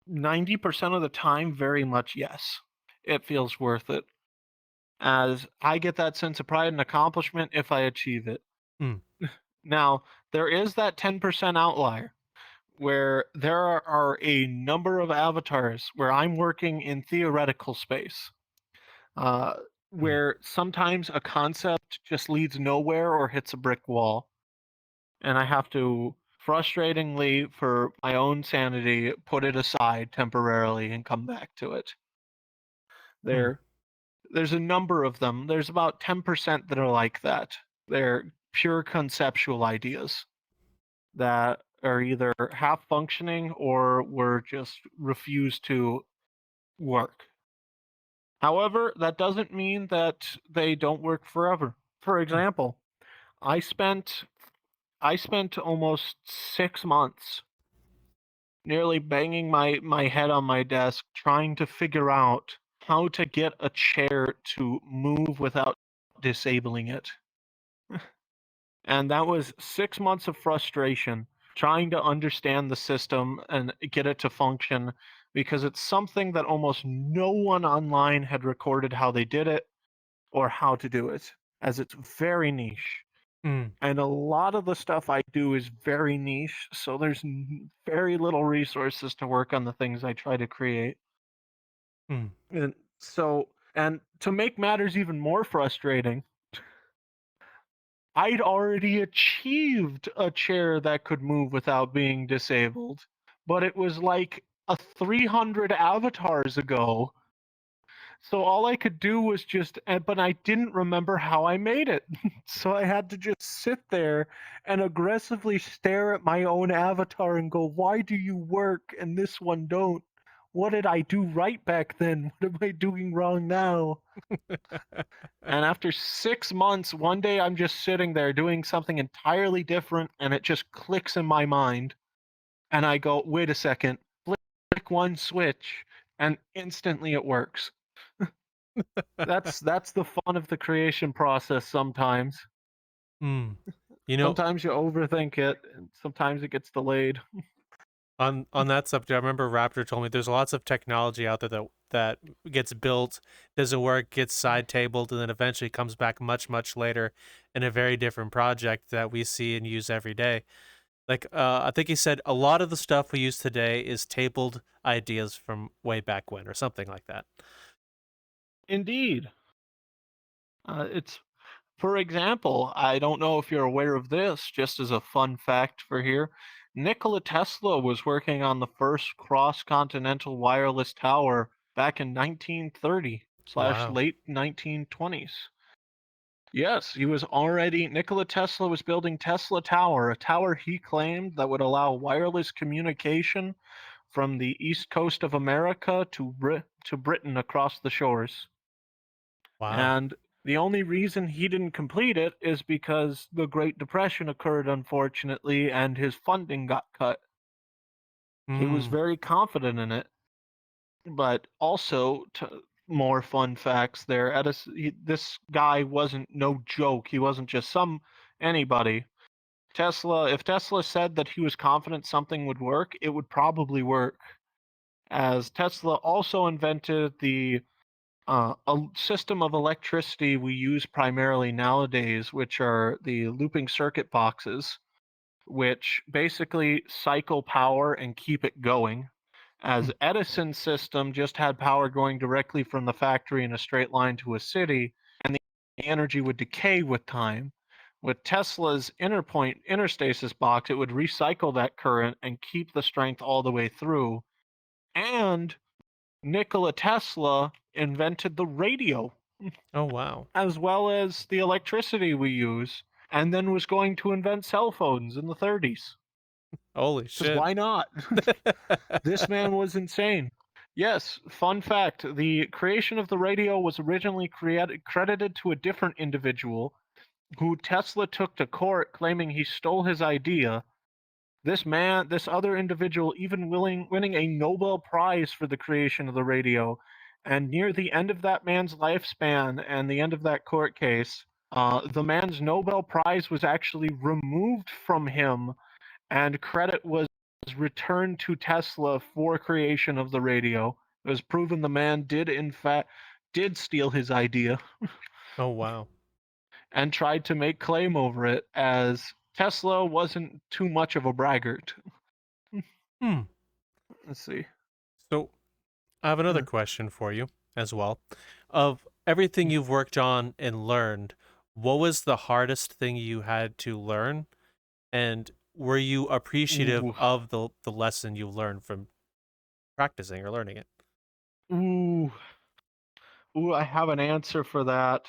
90% of the time, very much yes. It feels worth it. As I get that sense of pride and accomplishment if I achieve it. Hmm. Now, there is that 10% outlier where there are a number of avatars where I'm working in theoretical space, where sometimes a concept just leads nowhere or hits a brick wall, and I have to frustratingly, for my own sanity, put it aside temporarily and come back to it. There's a number of them. There's about 10% that are like that. They're pure conceptual ideas that are either half functioning or were just refused to work. However, that doesn't mean that they don't work forever. For example, I spent almost 6 months nearly banging my head on my desk trying to figure out how to get a chair to move without disabling it. And that was 6 months of frustration trying to understand the system and get it to function because it's something that almost no one online had recorded how they did it or how to do it, as it's very niche. Hmm. And a lot of the stuff I do is very niche, so there's very little resources to work on the things I try to create. Hmm. And to make matters even more frustrating, I'd already achieved a chair that could move without being disabled, but it was like 300 avatars ago. So all I could do was but I didn't remember how I made it. So I had to just sit there and aggressively stare at my own avatar and go, why do you work and this one don't? What did I do right back then? What am I doing wrong now? And after 6 months, one day I'm just sitting there doing something entirely different and it just clicks in my mind. And I go, wait a second, flick one switch, and instantly it works. That's the fun of the creation process sometimes. Hmm. You know, Sometimes you overthink it, and sometimes it gets delayed. on that subject, I remember Raptor told me there's lots of technology out there that gets built, doesn't work, gets side tabled, and then eventually comes back much later in a very different project that we see and use every day. Like I think he said a lot of the stuff we use today is tabled ideas from way back when, or something like that. Indeed. For example, I don't know if you're aware of this, just as a fun fact for here. Nikola Tesla was working on the first cross-continental wireless tower back in 1930 slash Wow. late 1920s. Yes, Nikola Tesla was building Tesla Tower, a tower he claimed that would allow wireless communication from the east coast of America to Britain across the shores. Wow. And the only reason he didn't complete it is because the Great Depression occurred, unfortunately, and his funding got cut. He was Mm. very confident in it. But also, more fun facts there. This guy wasn't no joke. He wasn't just anybody. If Tesla said that he was confident something would work, it would probably work. As Tesla also invented a system of electricity we use primarily nowadays, which are the looping circuit boxes, which basically cycle power and keep it going. As Edison's system just had power going directly from the factory in a straight line to a city, and the energy would decay with time. With Tesla's interstasis box, it would recycle that current and keep the strength all the way through. And Nikola Tesla invented the radio, Oh, wow. as well as the electricity we use, and then was going to invent cell phones in the 30s. Holy Because shit. why not? This man was insane. Yes, fun fact, the creation of the radio was originally credited to a different individual who Tesla took to court claiming he stole his idea. This other individual even winning a Nobel Prize for the creation of the radio. And near the end of that man's lifespan and the end of that court case, the man's Nobel Prize was actually removed from him, and credit was returned to Tesla for creation of the radio. It was proven the man did steal his idea Oh, wow. and tried to make claim over it, as Tesla wasn't too much of a braggart. Hmm. Let's see. So I have another Hmm. question for you as well. Of everything you've worked on and learned, what was the hardest thing you had to learn? And were you appreciative Ooh. of the lesson you learned from practicing or learning it? Ooh. Ooh, I have an answer for that.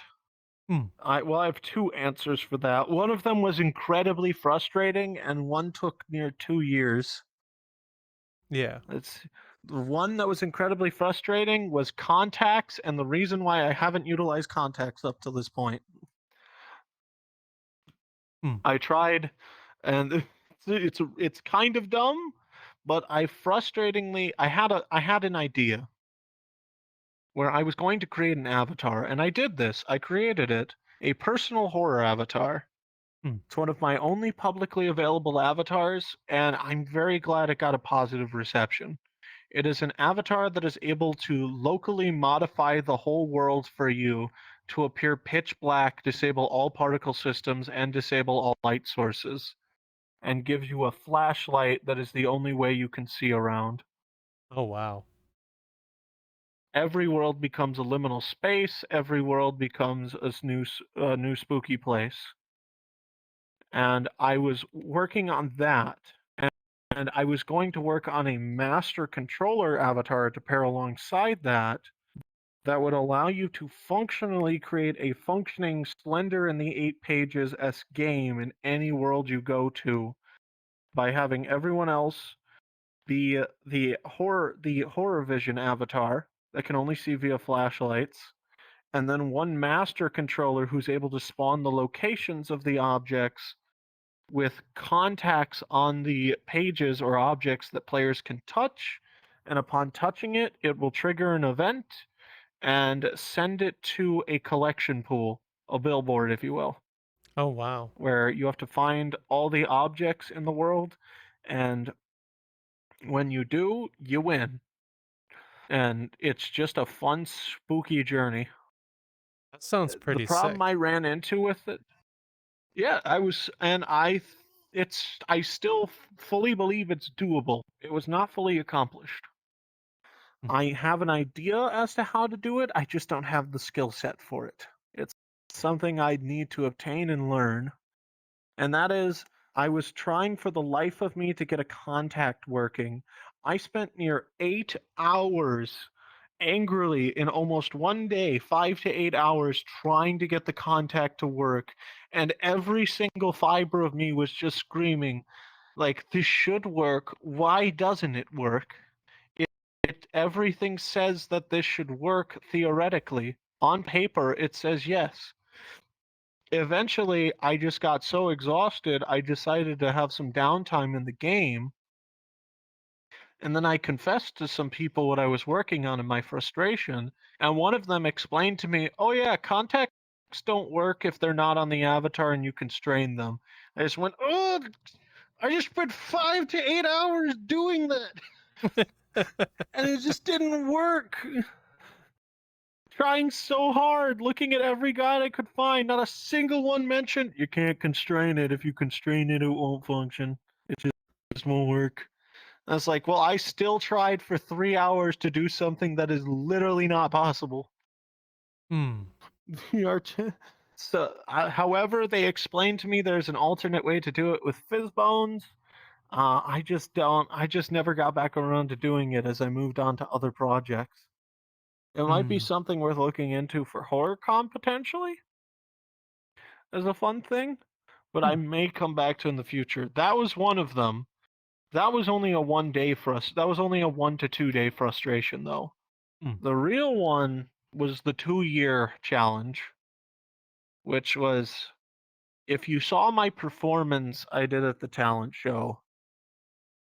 Hmm. I have two answers for that. One of them was incredibly frustrating, and one took near 2 years. Yeah. The one that was incredibly frustrating was contacts, and the reason why I haven't utilized contacts up to this point. Hmm. I tried, and it's kind of dumb, but I had an idea where I was going to create an avatar, and I did this. I created it, a personal horror avatar. It's one of my only publicly available avatars, and I'm very glad it got a positive reception. It is an avatar that is able to locally modify the whole world for you to appear pitch black, disable all particle systems, and disable all light sources, and gives you a flashlight that is the only way you can see around. Oh, wow. Every world becomes a liminal space. Every world becomes a new spooky place. And I was working on that, and I was going to work on a master controller avatar to pair alongside that would allow you to functionally create a functioning Slender in the 8 Pages-esque game in any world you go to, by having everyone else be the horror vision avatar that can only see via flashlights, and then one master controller who's able to spawn the locations of the objects with contacts on the pages or objects that players can touch, and upon touching it, it will trigger an event and send it to a collection pool, a billboard, if you will, Oh, wow. where you have to find all the objects in the world, and when you do, you win. And it's just a fun, spooky journey. That sounds The pretty problem sick. I ran into with it, yeah, I still fully believe it's doable. It was not fully accomplished. I have an idea as to how to do it. I just don't have the skill set for it. It's something I need to obtain and learn. And that is, I was trying for the life of me to get a contact working. I spent near 8 hours angrily in almost one day, 5 to 8 hours, trying to get the contact to work. And every single fiber of me was just screaming, like, this should work. Why doesn't it work? Everything says that this should work theoretically. On paper, it says yes. Eventually, I just got so exhausted, I decided to have some downtime in the game. And then I confessed to some people what I was working on in my frustration. And one of them explained to me, oh, yeah, contacts don't work if they're not on the avatar and you constrain them. I just went, oh, I just spent 5 to 8 hours doing that. And it just didn't work. Trying so hard, looking at every guide I could find, not a single one mentioned, you can't constrain it. If you constrain it, it won't function. It just won't work. I was like, well, I still tried for 3 hours to do something that is literally not possible. However, they explained to me there's an alternate way to do it with Fizzbones. I just never got back around to doing it as I moved on to other projects. It might be something worth looking into for HorrorCon potentially as a fun thing, but I may come back to in the future. That was one of them. That was only a 1 day that was only a 1 to 2 day frustration though. The real one was the 2-year challenge, which was, if you saw my performance I did at the talent show,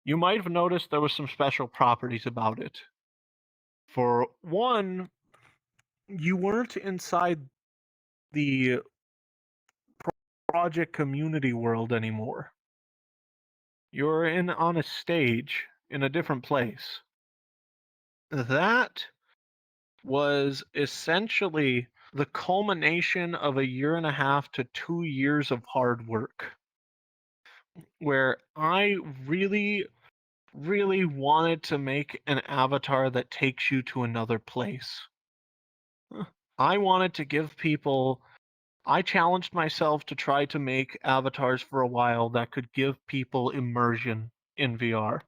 you might have noticed there was some special properties about it. For one, you weren't inside the project community world anymore. You're on a stage in a different place. That was essentially the culmination of 1.5 to 2 years of hard work, where I really, really wanted to make an avatar that takes you to another place. I wanted to give people I challenged myself to try to make avatars for a while that could give people immersion in VR.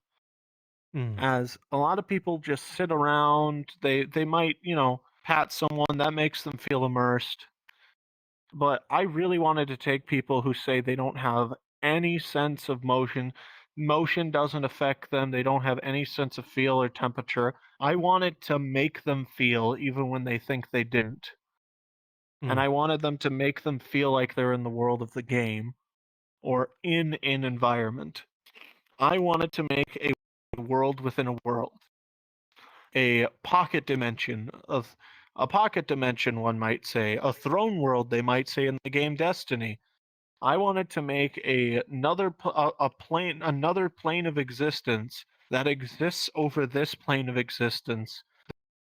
As a lot of people just sit around, they might, pat someone, that makes them feel immersed. But I really wanted to take people who say they don't have any sense of motion. Motion doesn't affect them. They don't have any sense of feel or temperature. I wanted to make them feel even when they think they didn't. And I wanted them to make them feel like they're in the world of the game or in an environment. I wanted to make a world within a world. A pocket dimension, one might say. A throne world, they might say in the game Destiny. I wanted to make another plane of existence that exists over this plane of existence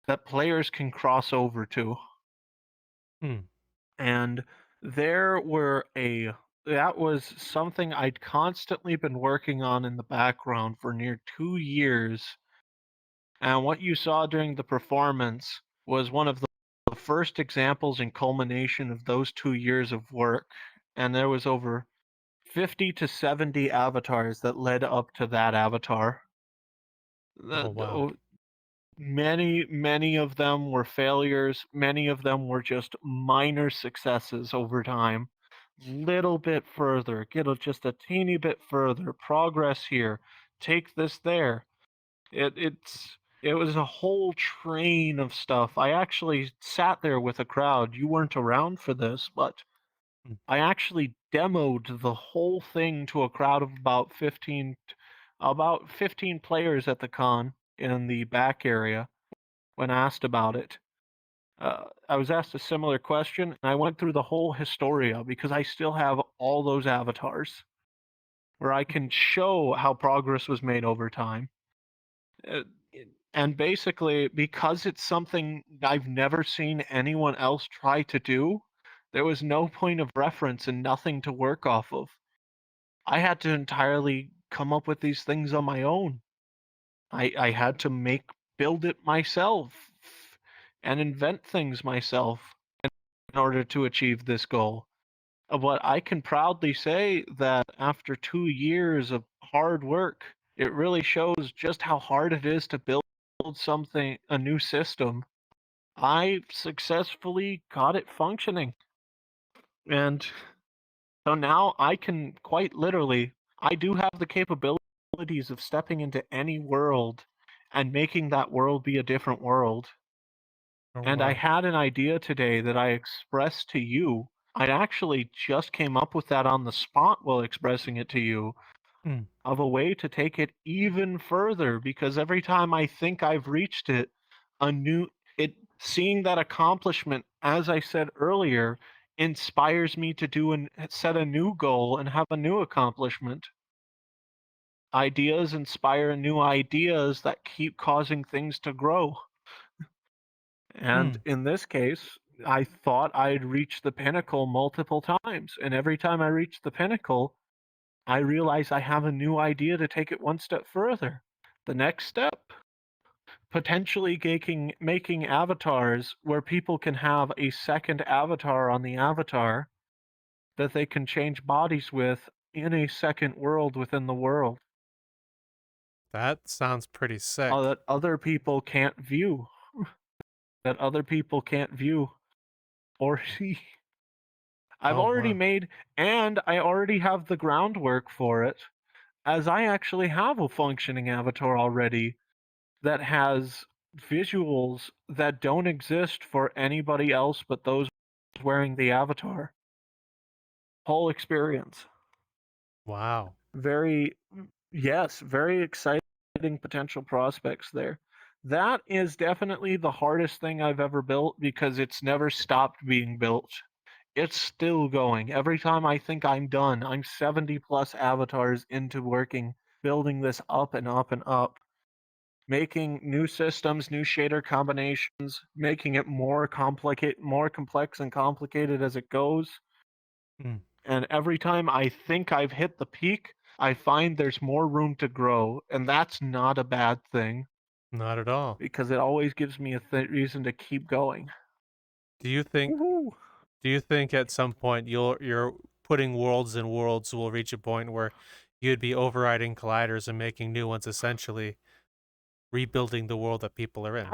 that players can cross over to. And that was something I'd constantly been working on in the background for near 2 years. And what you saw during the performance was one of the first examples and culmination of those 2 years of work. And there was over 50 to 70 avatars that led up to that avatar. Oh, wow. Many of them were failures. Many of them were just minor successes over time. Little bit further, get just a teeny bit further, progress here, take this there. It was a whole train of stuff. I actually sat there with a crowd. You weren't around for this, but I actually demoed the whole thing to a crowd of about 15 players at the con in the back area when asked about it. I was asked a similar question, and I went through the whole Historia because I still have all those avatars where I can show how progress was made over time. And basically, because it's something I've never seen anyone else try to do, there was no point of reference and nothing to work off of. I had to entirely come up with these things on my own. I had to make build it myself and invent things myself in order to achieve this goal. But I can proudly say that after 2 years of hard work, it really shows just how hard it is to build something, a new system. I successfully got it functioning. And so now I can quite literally, I do have the capabilities of stepping into any world and making that world be a different world. Oh, And I wow. had an idea today that I expressed to you. I actually just came up with that on the spot while expressing it to you, Mm. of a way to take it even further, because every time I think I've reached it, seeing that accomplishment, as I said earlier, inspires me to do and set a new goal and have a new accomplishment. Ideas inspire new ideas that keep causing things to grow. And in this case, I thought I'd reached the pinnacle multiple times. And every time I reach the pinnacle, I realize I have a new idea to take it one step further. The next step, potentially making avatars where people can have a second avatar on the avatar that they can change bodies with in a second world within the world That sounds pretty sick. that other people can't view. That other people can't view or see. I've Oh, already wow. made, and I already have the groundwork for it, as I actually have a functioning avatar already that has visuals that don't exist for anybody else but those wearing the avatar. Whole experience. Wow. Very exciting potential prospects there. That is definitely the hardest thing I've ever built because it's never stopped being built. It's still going. Every time I think I'm done, I'm 70 plus avatars into working, building this up and up and up, making new systems, new shader combinations, making it more complex and complicated as it goes. Mm. And every time I think I've hit the peak, I find there's more room to grow, and that's not a bad thing Not at all. because it always gives me a reason to keep going. Do you think Woohoo! do you think at some point you're putting worlds in worlds will reach a point where you'd be overriding colliders and making new ones, essentially rebuilding the world that people are in?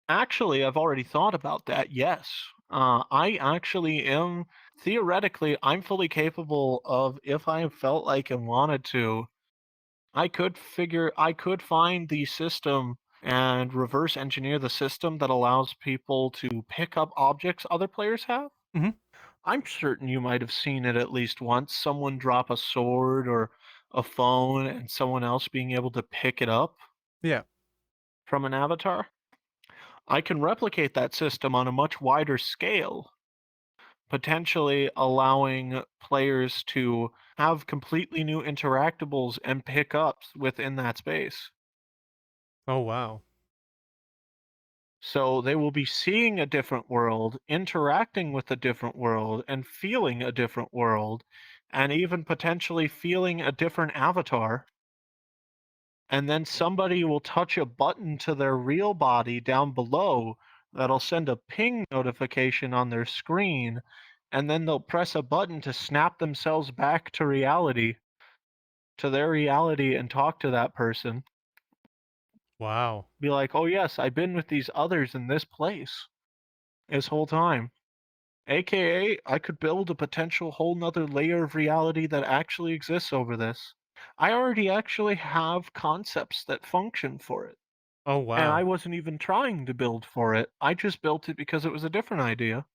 Actually, I've already thought about that. Yes, I actually am. Theoretically, I'm fully capable of, if I felt like and wanted to, I could find the system and reverse engineer the system that allows people to pick up objects other players have. Mhm. I'm certain you might have seen it at least once. Someone drop a sword or a phone, and someone else being able to pick it up Yeah. from an avatar. I can replicate that system on a much wider scale, potentially allowing players to have completely new interactables and pickups within that space. Oh, wow. So they will be seeing a different world, interacting with a different world, and feeling a different world, and even potentially feeling a different avatar. And then somebody will touch a button to their real body down below that'll send a ping notification on their screen, and then they'll press a button to snap themselves back to reality, to their reality, and talk to that person. Wow. Be like, oh yes, I've been with these others in this place this whole time. AKA, I could build a potential whole nother layer of reality that actually exists over this. I already actually have concepts that function for it. Oh, And I wow. wasn't even trying to build for it. I just built it because it was a different idea.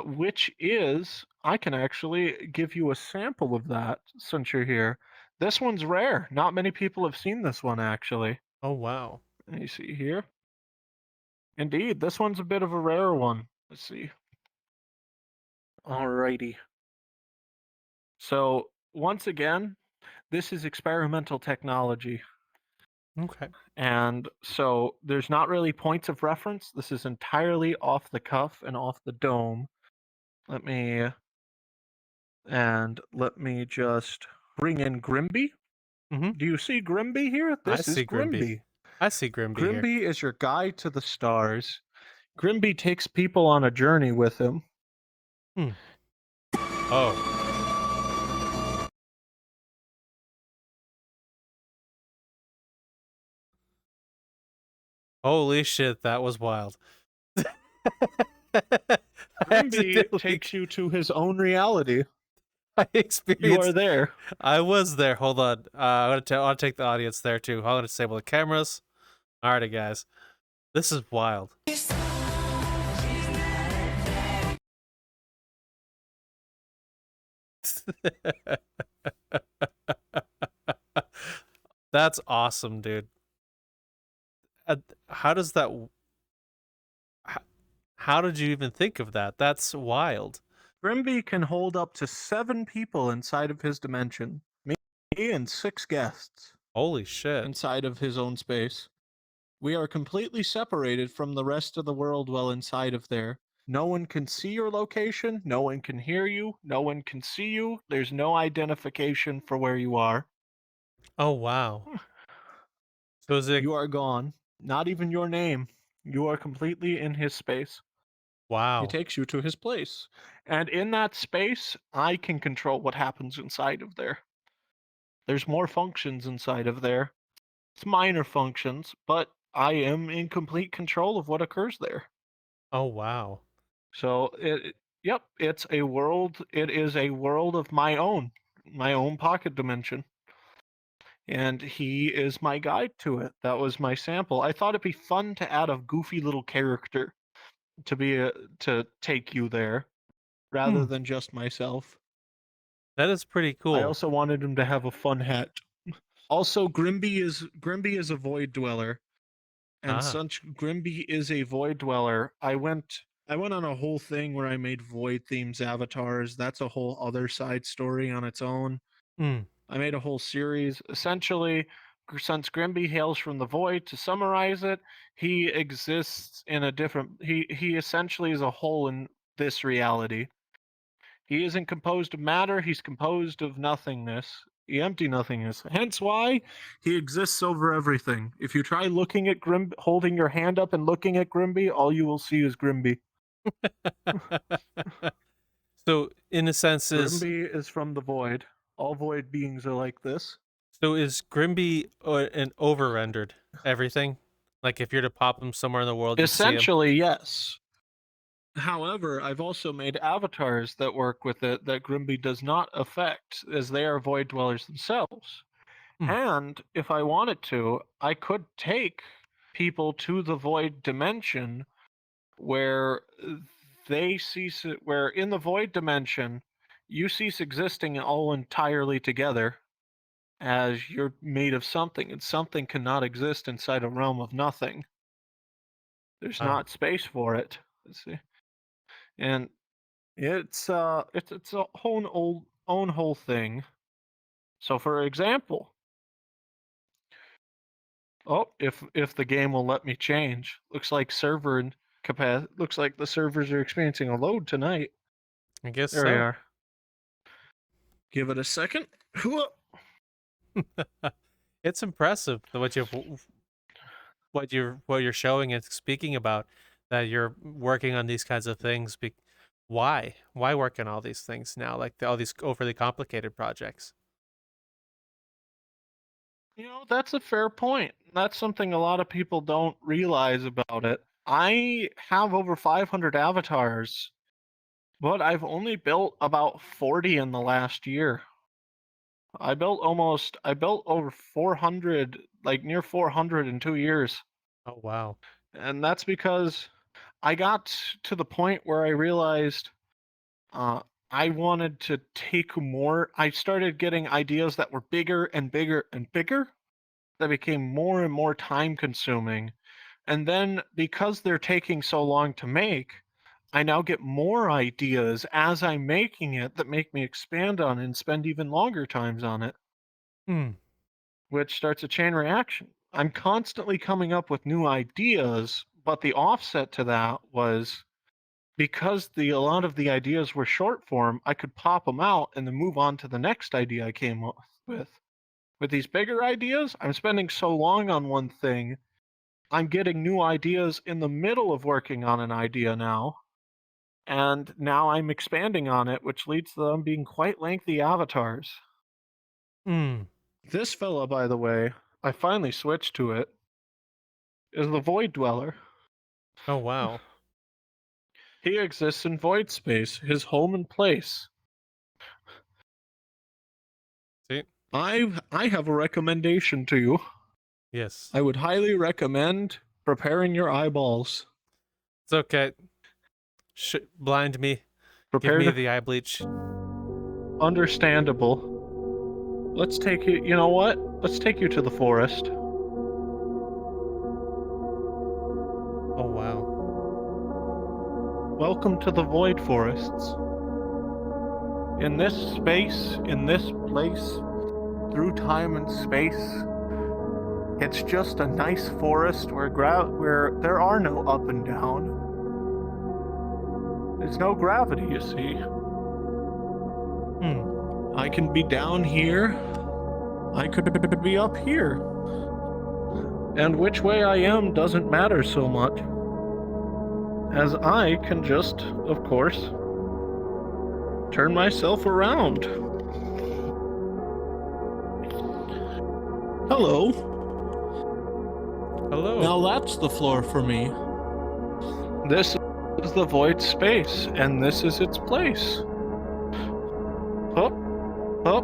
Which is, I can actually give you a sample of that since you're here. This one's rare. Not many people have seen this one, actually. Oh, wow. Let me see here. Indeed, this one's a bit of a rare one. Let's see. Alrighty. So, once again, this is experimental technology. Okay. And so there's not really points of reference. This is entirely off the cuff and off the dome. Let me just bring in Grimby. Mhm. Do you see Grimby here? This is see Grimby. Grimby. I see Grimby here. Grimby is your guide to the stars. Grimby takes people on a journey with him. Oh. Holy shit, that was wild. Grimby takes you to his own reality. I You are experienced. there. I was there. Hold on. I want to take the audience there too. I'm gonna disable the cameras. Alrighty, guys. This is wild. That's awesome, dude. How does that? How did you even think of that? That's wild. Grimby can hold up to 7 people inside of his dimension. Me and 6 guests Holy shit. inside of his own space. We are completely separated from the rest of the world while inside of there. No one can see your location. No one can hear you. No one can see you. There's no identification for where you are. Oh wow. So is it? You are gone. Not even your name. You are completely in his space. Wow. He takes you to his place. And in that space, I can control what happens inside of there. There's more functions inside of there. It's minor functions, but I am in complete control of what occurs there. Oh wow. So yep, it's a world. It is a world of my own pocket dimension. And he is my guide to it. That was my sample. I thought it'd be fun to add a goofy little character to take you there rather than just myself. That is pretty cool. I also wanted him to have a fun hat. Also, Grimby is a void dweller. And since Grimby is a void dweller, I went on a whole thing where I made void themes avatars. That's a whole other side story on its own. I made a whole series. Essentially, since Grimby hails from the void, to summarize it, he exists in a different. He essentially is a hole in this reality. He isn't composed of matter. He's composed of nothingness. The empty nothingness. Hence why he exists over everything. If you try looking at Grimby, holding your hand up and looking at Grimby, all you will see is Grimby. So, in a sense, Grimby is from the void. All void beings are like this. So is Grimby an over-rendered everything? Like if you're to pop him somewhere in the world, you see him? Essentially, yes. However, I've also made avatars that work with it that Grimby does not affect, as they are void dwellers themselves. And if I wanted to, I could take people to the void dimension where they cease it, where in the void dimension you cease existing all entirely together, as you're made of something, and something cannot exist inside a realm of nothing. There's not space for it. Let's see. And it's a own whole thing. So for example, if the game will let me change, looks like looks like the servers are experiencing a load tonight. I guess There so. we are. Give it a second. It's impressive what you're showing and speaking about, that you're working on these kinds of things. Why work on all these things now, like all these overly complicated projects? That's a fair point. That's something a lot of people don't realize about it. I have over 500 avatars, but I've only built about 40 in the last year. I built over 400, like near 400 in 2 years. Oh wow. And that's because I got to the point where I realized I wanted to take more. I started getting ideas that were bigger and bigger and bigger, that became more and more time consuming. And then because they're taking so long to make, I now get more ideas as I'm making it that make me expand on it and spend even longer times on it, which starts a chain reaction. I'm constantly coming up with new ideas, but the offset to that was because a lot of the ideas were short form, I could pop them out and then move on to the next idea I came up with, with these bigger ideas, I'm spending so long on one thing, I'm getting new ideas in the middle of working on an idea now. And now I'm expanding on it, which leads to them being quite lengthy avatars. Hmm. This fella, by the way, I finally switched to it, is the Void Dweller. Oh, wow. He exists in void space, his home and place. See? I have a recommendation to you. Yes. I would highly recommend preparing your eyeballs. It's okay. Blind me. Prepare Give me to the eye bleach. understandable. Let's take you, you know what? Let's take you to the forest. Oh, wow. Welcome to the Void Forests. In this space, in this place, through time and space, it's just a nice forest where there are no up and down. There's no gravity, you see. I can be down here. I could be up here. And which way I am doesn't matter so much, as I can just, of course, turn myself around. Hello. Hello. Now that's the floor for me. This is the void space, and this is its place. Up, up,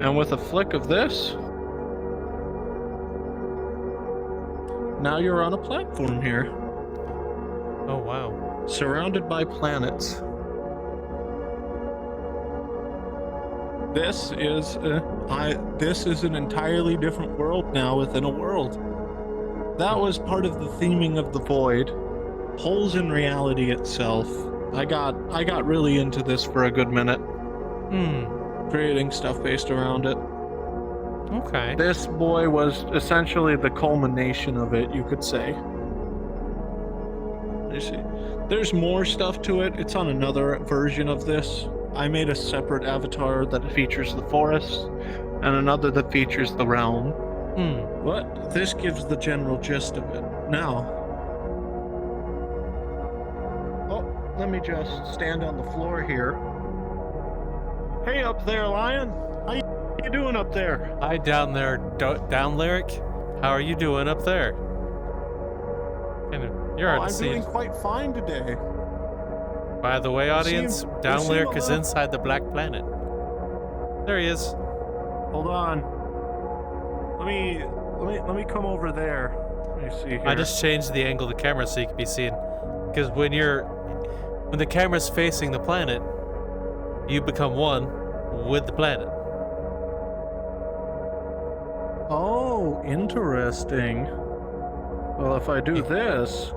and with a flick of this, now you're on a platform here, Oh, wow. surrounded by planets. This is an entirely different world now within a world. That was part of the theming of the void. Holes in reality itself. I got really into this for a good minute, creating stuff based around it. Okay. This boy was essentially the culmination of it, you could say. You see, there's more stuff to it. It's on another version of this. I made a separate avatar that features the forest, and another that features the realm. But this gives the general gist of it. Now, let me just stand on the floor here. Hey up there, Lion. How you doing up there? Hi, down there, DownLyric. How are you doing up there? You're I'm on the doing scene. quite fine today. By the way, audience, seem DownLyric a is little- inside the Black Planet. There he is. Hold on. Let me come over there. Let me see here. I just changed the angle of the camera so you can be seen. Because when the camera's facing the planet, you become one with the planet. Oh, interesting. Well, if I do this,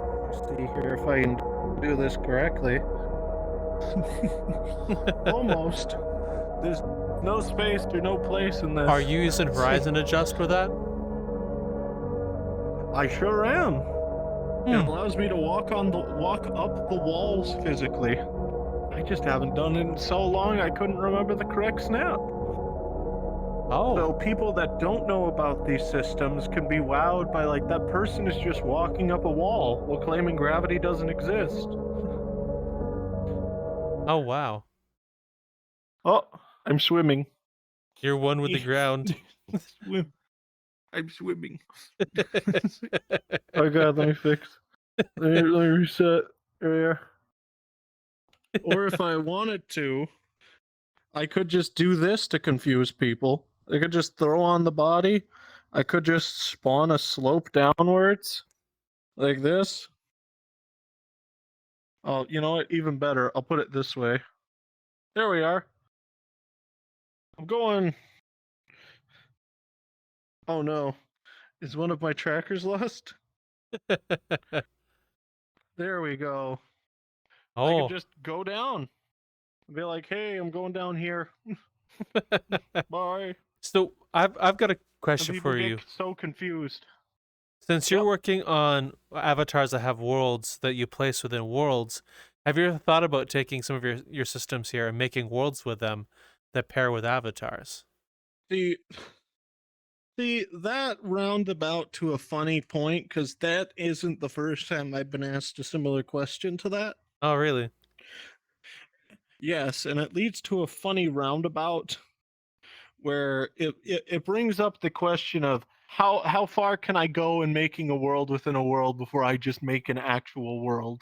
see here if I can do this correctly. Almost. There's no space or no place in this. Are you using Horizon Adjust for that? I sure am. It allows me to walk up the walls physically. I just haven't done it in so long I couldn't remember the correct snap. Oh. So people that don't know about these systems can be wowed by like that person is just walking up a wall while claiming gravity doesn't exist. Oh, wow. Oh, I'm swimming. You're one with the ground. Swim. I'm swimming. Oh god, let me fix. Let me reset. There we are. Or if I wanted to, I could just do this to confuse people. I could just throw on the body. I could just spawn a slope downwards. Like this. Oh, you know what? Even better. I'll put it this way. There we are. I'm going. Oh no. Is one of my trackers lost? There we go. I Oh. could just go down. Be like, hey, I'm going down here. Bye. So I've got a And question people for get you. so confused. Since you're Yep. working on avatars that have worlds that you place within worlds, have you ever thought about taking some of your systems here and making worlds with them that pair with avatars? See, See, that roundabout to a funny point, because that isn't the first time I've been asked a similar question to that. Oh, really? Yes, and it leads to a funny roundabout where it brings up the question of how far can I go in making a world within a world before I just make an actual world?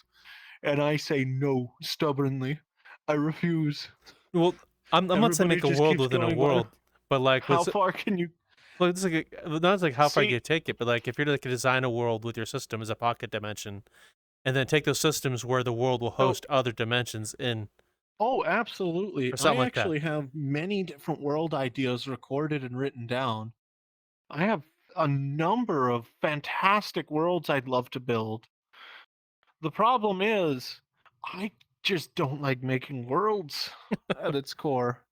And I say no, stubbornly. I refuse. Well, I'm not saying Everybody make a just world keeps within a going, world, but like, how far can you well, it's like not like how far see? you take it, but like if you're to like design a world with your system as a pocket dimension, and then take those systems where the world will Oh, host other dimensions in, oh, absolutely. or I something like that. actually have many different world ideas recorded and written down. I have a number of fantastic worlds I'd love to build. The problem is, I just don't like making worlds at its core.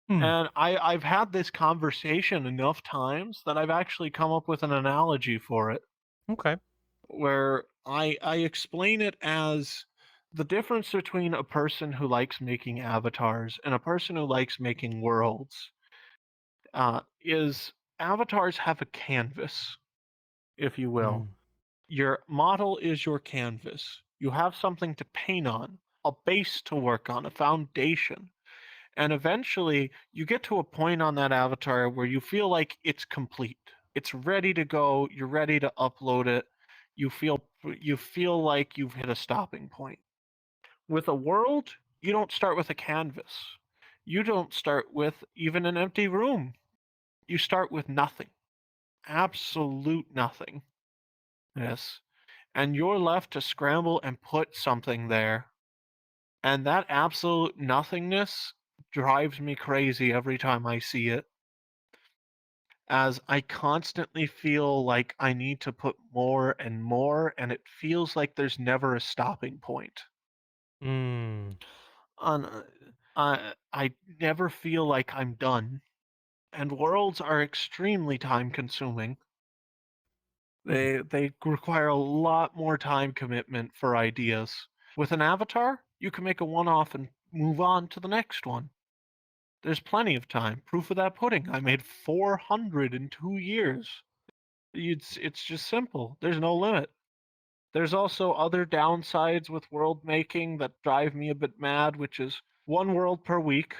Hmm. And I've had this conversation enough times that I've actually come up with an analogy for it, Okay. where I explain it as the difference between a person who likes making avatars and a person who likes making worlds is avatars have a canvas, if you will. Mm. Your model is your canvas. You have something to paint on, a base to work on, a foundation. And eventually, you get to a point on that avatar where you feel like it's complete. It's ready to go. You're ready to upload it. You feel like you've hit a stopping point. With a world, you don't start with a canvas. You don't start with even an empty room. You start with nothing. Absolute nothing. Yes. And you're left to scramble and put something there. And that absolute nothingness drives me crazy every time I see it, as I constantly feel like I need to put more and more, and it feels like there's never a stopping point. Mm. On, I never feel like I'm done, and worlds are extremely time consuming. They require a lot more time commitment for ideas. With an avatar, you can make a one-off and move on to the next one. There's plenty of time. Proof of that pudding. I made 400 in 2 years. It's just simple. There's no limit. There's also other downsides with world making that drive me a bit mad, which is one world per week.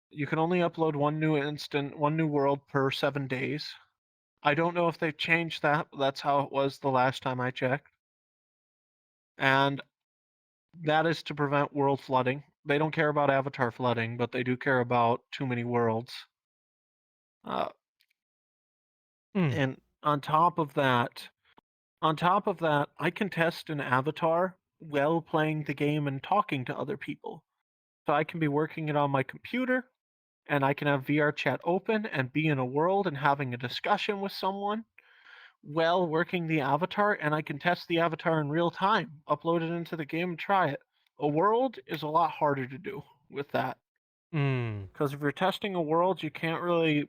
You can only upload one new world per 7 days. I don't know if they've changed that, but that's how it was the last time I checked. And that is to prevent world flooding. They don't care about avatar flooding, but they do care about too many worlds. Uh, Mm. and on top of that, I can test an avatar while playing the game and talking to other people. So I can be working it on my computer, and I can have VRChat open and be in a world and having a discussion with someone while working the avatar, and I can test the avatar in real time, upload it into the game and try it. A world is a lot harder to do with that, Mm. because if you're testing a world, you can't really.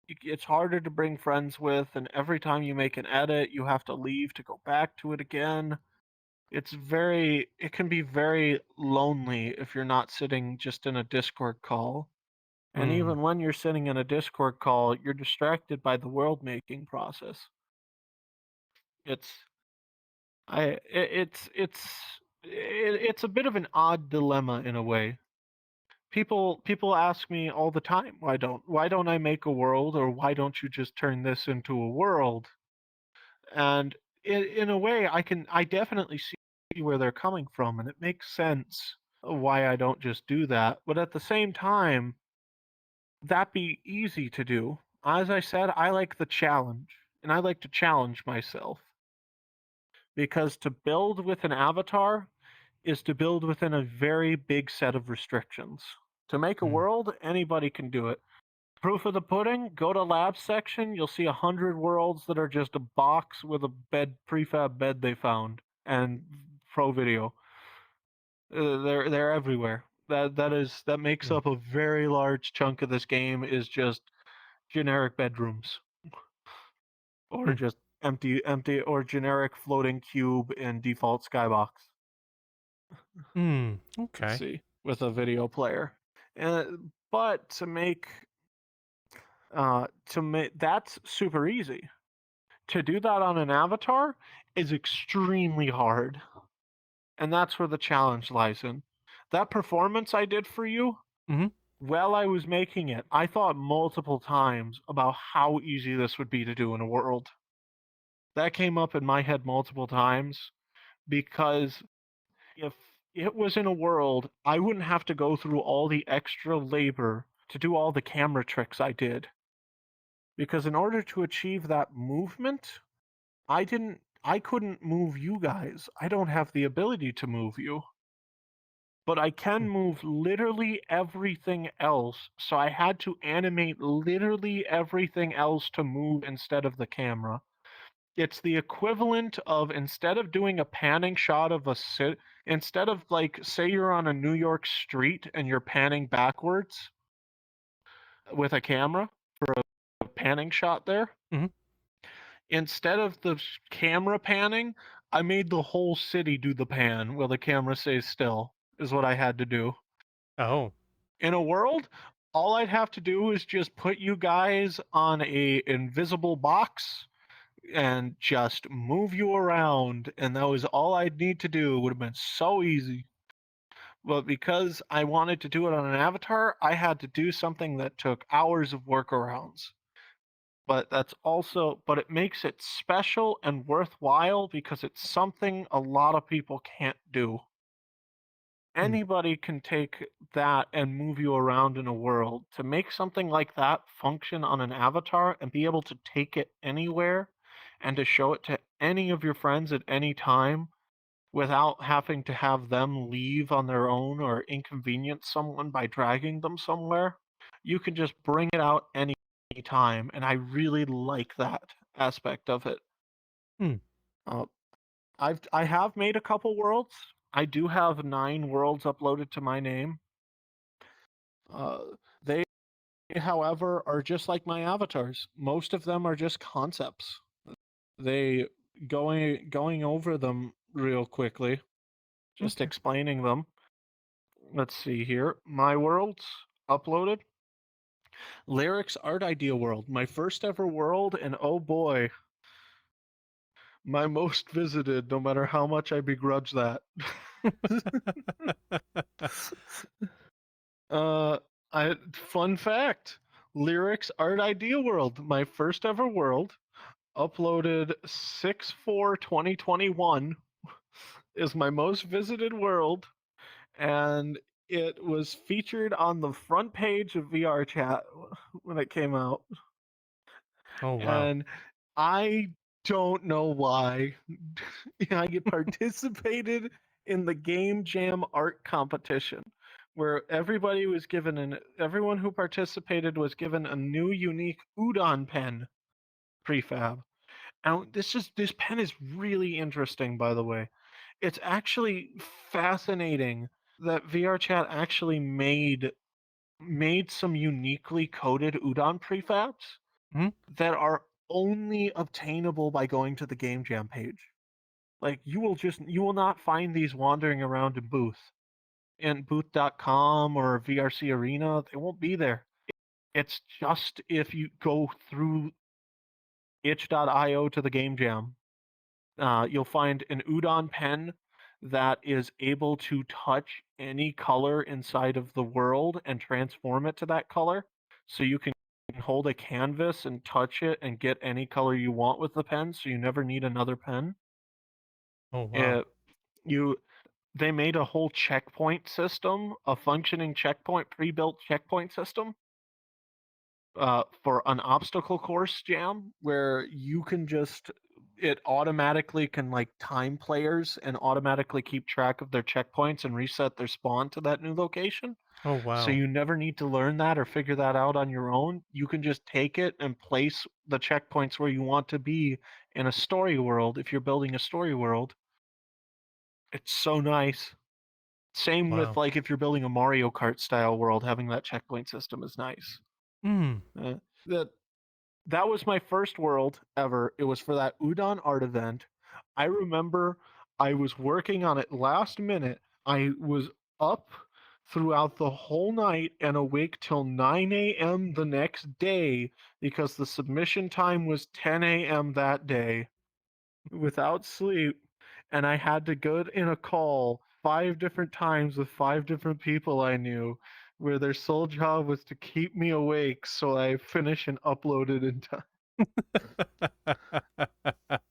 It's harder to bring friends with, and every time you make an edit, you have to leave to go back to it again. It can be very lonely if you're not sitting just in a Discord call. And Mm. even when you're sitting in a Discord call, you're distracted by the world making process. It's I it's a bit of an odd dilemma in a way. People ask me all the time, why don't I make a world, or why don't you just turn this into a world? And in a way, I definitely see where they're coming from, and it makes sense of why I don't just do that. But at the same time, that be easy to do. As I said, I like the challenge, and I like to challenge myself, because to build with an avatar is to build within a very big set of restrictions. To make a Mm. world, anybody can do it. Proof of the pudding, go to lab section, you'll see 100 worlds that are just a box with a prefab bed they found, and pro video. They're everywhere. That makes Mm. up a very large chunk of this game, is just generic bedrooms, or Mm. just empty or generic floating cube in default skybox. Mm. Let's Okay. see, with a video player. But That's super easy. To do that on an avatar is extremely hard. And that's where the challenge lies in. That performance I did for you, Mhm. while I was making it, I thought multiple times about how easy this would be to do in a world. That came up in my head multiple times because if it was in a world, I wouldn't have to go through all the extra labor to do all the camera tricks I did. Because in order to achieve that movement, I couldn't move you guys. I don't have the ability to move you. But I can move literally everything else, so I had to animate literally everything else to move instead of the camera. It's the equivalent of, instead of doing a panning shot of a instead of, like, say you're on a New York street and you're panning backwards with a camera for a panning shot there. Mhm. Instead of the camera panning, I made the whole city do the pan while the camera stays still, is what I had to do. Oh. In a world, all I'd have to do is just put you guys on a invisible box and just move you around, and that was all I'd need to do. It would have been so easy. But because I wanted to do it on an avatar, I had to do something that took hours of workarounds. But it makes it special and worthwhile because it's something a lot of people can't do. Anybody can take that and move you around in a world. To make something like that function on an avatar and be able to take it anywhere and to show it to any of your friends at any time without having to have them leave on their own or inconvenience someone by dragging them somewhere, you can just bring it out any time, and I really like that aspect of it. Hmm. I have made a couple worlds. I do have 9 worlds uploaded to my name. They, however, are just like my avatars. Most of them are just concepts. They going over them real quickly, just Okay. explaining them. Let's see here. My worlds uploaded. Lyric's Art Idea World, my first ever world, and oh boy, my most visited, no matter how much I begrudge that. Fun fact, Lyrics Art Idea World, my first ever world, uploaded 6/4/2021, is my most visited world, and it was featured on the front page of VRChat when it came out. Oh wow. And I don't know why. I participated in the Game Jam art competition, where everyone who participated was given a new unique udon pen prefab. And this pen is really interesting, by the way. It's actually fascinating that VRChat actually made some uniquely coded udon prefabs Mhm. that are only obtainable by going to the Game Jam page. Like, you will not find these wandering around in booth.com or VRC Arena. They won't be there. It's just if you go through itch.io to the Game Jam, you'll find an udon pen that is able to touch any color inside of the world and transform it to that color. So you can hold a canvas and touch it and get any color you want with the pen, so you never need another pen. Oh wow. They made a whole checkpoint system, a functioning checkpoint, pre-built checkpoint system for an obstacle course jam where you can it automatically can, like, time players and automatically keep track of their checkpoints and reset their spawn to that new location. Oh So wow. you never need to learn that or figure that out on your own. You can just take it and place the checkpoints where you want to be in a story world if you're building a story world. It's so nice. Same with, Wow. like, if you're building a Mario Kart style world, having that checkpoint system is nice. Mm. That was my first world ever. It was for that Udon art event. I remember I was working on it last minute. I was up throughout the whole night and awake till 9 a.m. the next day because the submission time was 10 a.m. that day without sleep. And I had to go in a call 5 different times with 5 different people I knew where their sole job was to keep me awake so I finish and upload it in time.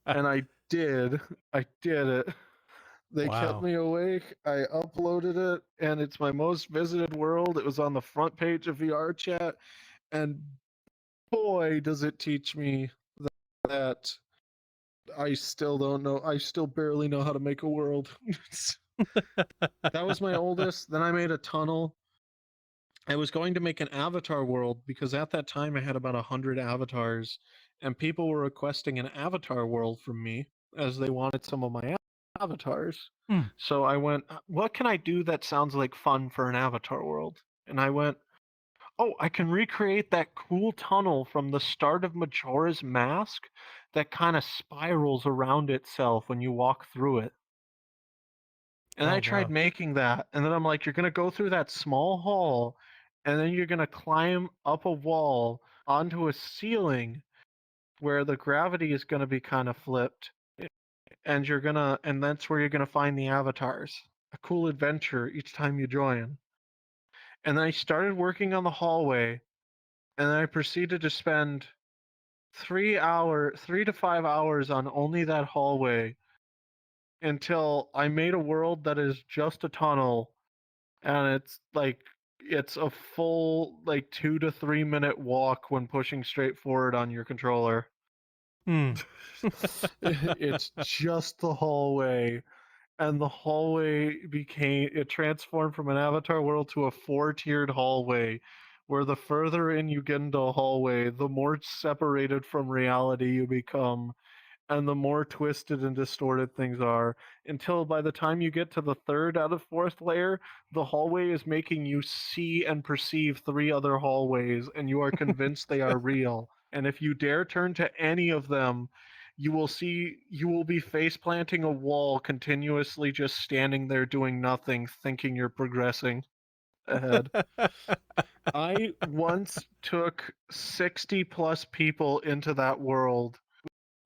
And I did. I did it. They kept Wow. me awake. I uploaded it, and it's my most visited world. It was on the front page of VRChat, and boy, does it teach me that I still don't know. I still barely know how to make a world. That was my oldest. Then I made a tunnel. I was going to make an avatar world because at that time I had about 100 avatars, and people were requesting an avatar world from me as they wanted some of my avatars. So I went, what can I do that sounds like fun for an avatar world? And I went, oh, I can recreate that cool tunnel from the start of Majora's Mask that kind of spirals around itself when you walk through it. And Oh, I tried wow. making that, and then I'm like, you're gonna go through that small hall, and then you're gonna climb up a wall onto a ceiling where the gravity is gonna be kind of flipped, and that's where you're gonna find the avatars. A cool adventure each time you join. And then I started working on the hallway, and then I proceeded to spend 3 to 5 hours on only that hallway until I made a world that is just a tunnel, and it's a full 2 to 3 minute walk when pushing straight forward on your controller. It's just the hallway, and the hallway transformed from an avatar world to a 4-tiered hallway, where the further in you get into a hallway, the more separated from reality you become, and the more twisted and distorted things are, until by the time you get to the 3rd out of 4th layer, the hallway is making you see and perceive 3 other hallways, and you are convinced they are real. And if you dare turn to any of them, you will be face planting a wall, continuously just standing there doing nothing, thinking you're progressing ahead. I once took 60 plus people into that world,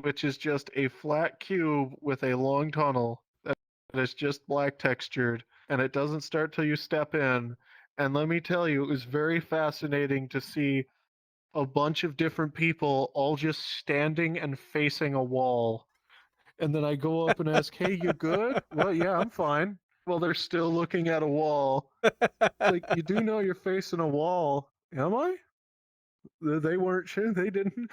which is just a flat cube with a long tunnel that is just black textured, and it doesn't start till you step in. And let me tell you, it was very fascinating to see a bunch of different people all just standing and facing a wall. And then I go up and ask, hey, you good? Well, yeah, I'm fine. Well, they're still looking at a wall. Like, you do know you're facing a wall. Am I? They weren't sure. They didn't.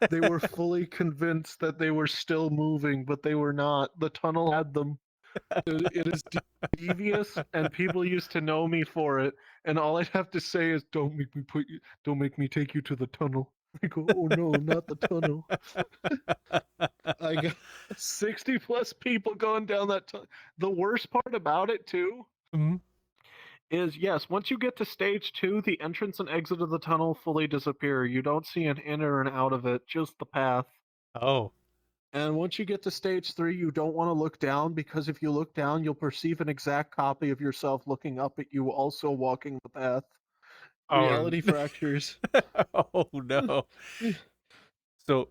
They were fully convinced that they were still moving, but they were not. The tunnel had them. It is devious, and people used to know me for it. And all I'd have to say is, "Don't make me take you to the tunnel." I go, "Oh no, not the tunnel." I got 60 plus people going down that tunnel. The worst part about it too is, yes, once you get to stage 2, the entrance and exit of the tunnel fully disappear. You don't see an in or an out of it, just the path. Oh. And once you get to stage 3, you don't want to look down, because if you look down, you'll perceive an exact copy of yourself looking up at you, also walking the path. Reality fractures. Oh no. So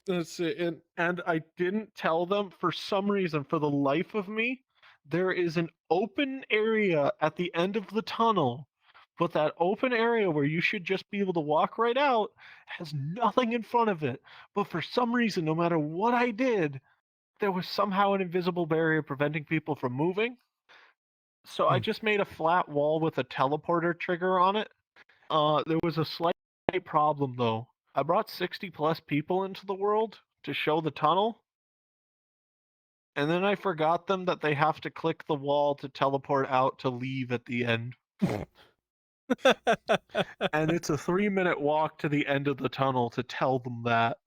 That's it. And I didn't tell them, for some reason, for the life of me, there is an open area at the end of the tunnel, but that open area where you should just be able to walk right out has nothing in front of it. But for some reason, no matter what I did, there was somehow an invisible barrier preventing people from moving. So I just made a flat wall with a teleporter trigger on it. There was a slight problem though. I brought 60 plus people into the world to show the tunnel, and then I forgot them that they have to click the wall to teleport out to leave at the end. And it's a 3-minute walk to the end of the tunnel to tell them that.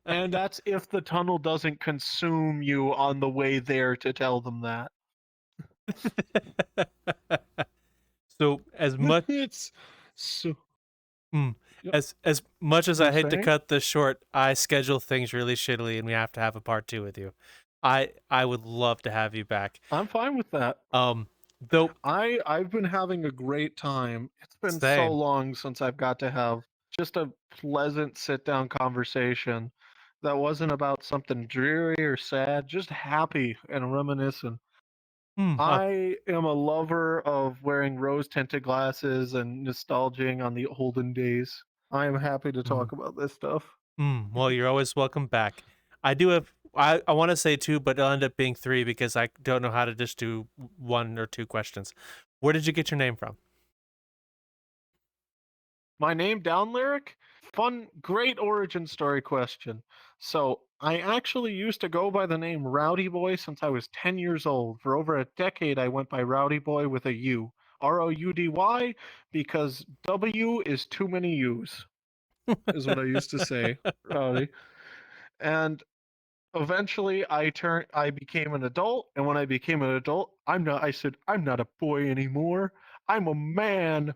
And that's if the tunnel doesn't consume you on the way there to tell them that. So as much It's so as much as You I were hate to saying? cut this short, I schedule things really shittily, and we have to have a part 2 with you. I would love to have you back. I'm fine with that. Though I've been having a great time. It's been so Same. long since I've got to have just a pleasant sit-down conversation that wasn't about something dreary or sad, just happy and reminiscent. I am a lover of wearing rose-tinted glasses and nostalging on the olden days. I am happy to talk about this stuff. Well, you're always welcome back. I do have I want to say 2, but it'll end up being 3 because I don't know how to just do 1 or 2 questions. Where did you get your name from? My name, DownLyric? Fun, great origin story question. So, I actually used to go by the name Rowdy Boy since I was 10 years old. For over a decade, I went by Rowdy Boy with a U. Roudy, because W is too many U's, is what I used to say. Rowdy. And eventually I became an adult, and when I became an adult, I said, I'm not a boy anymore. I'm a man.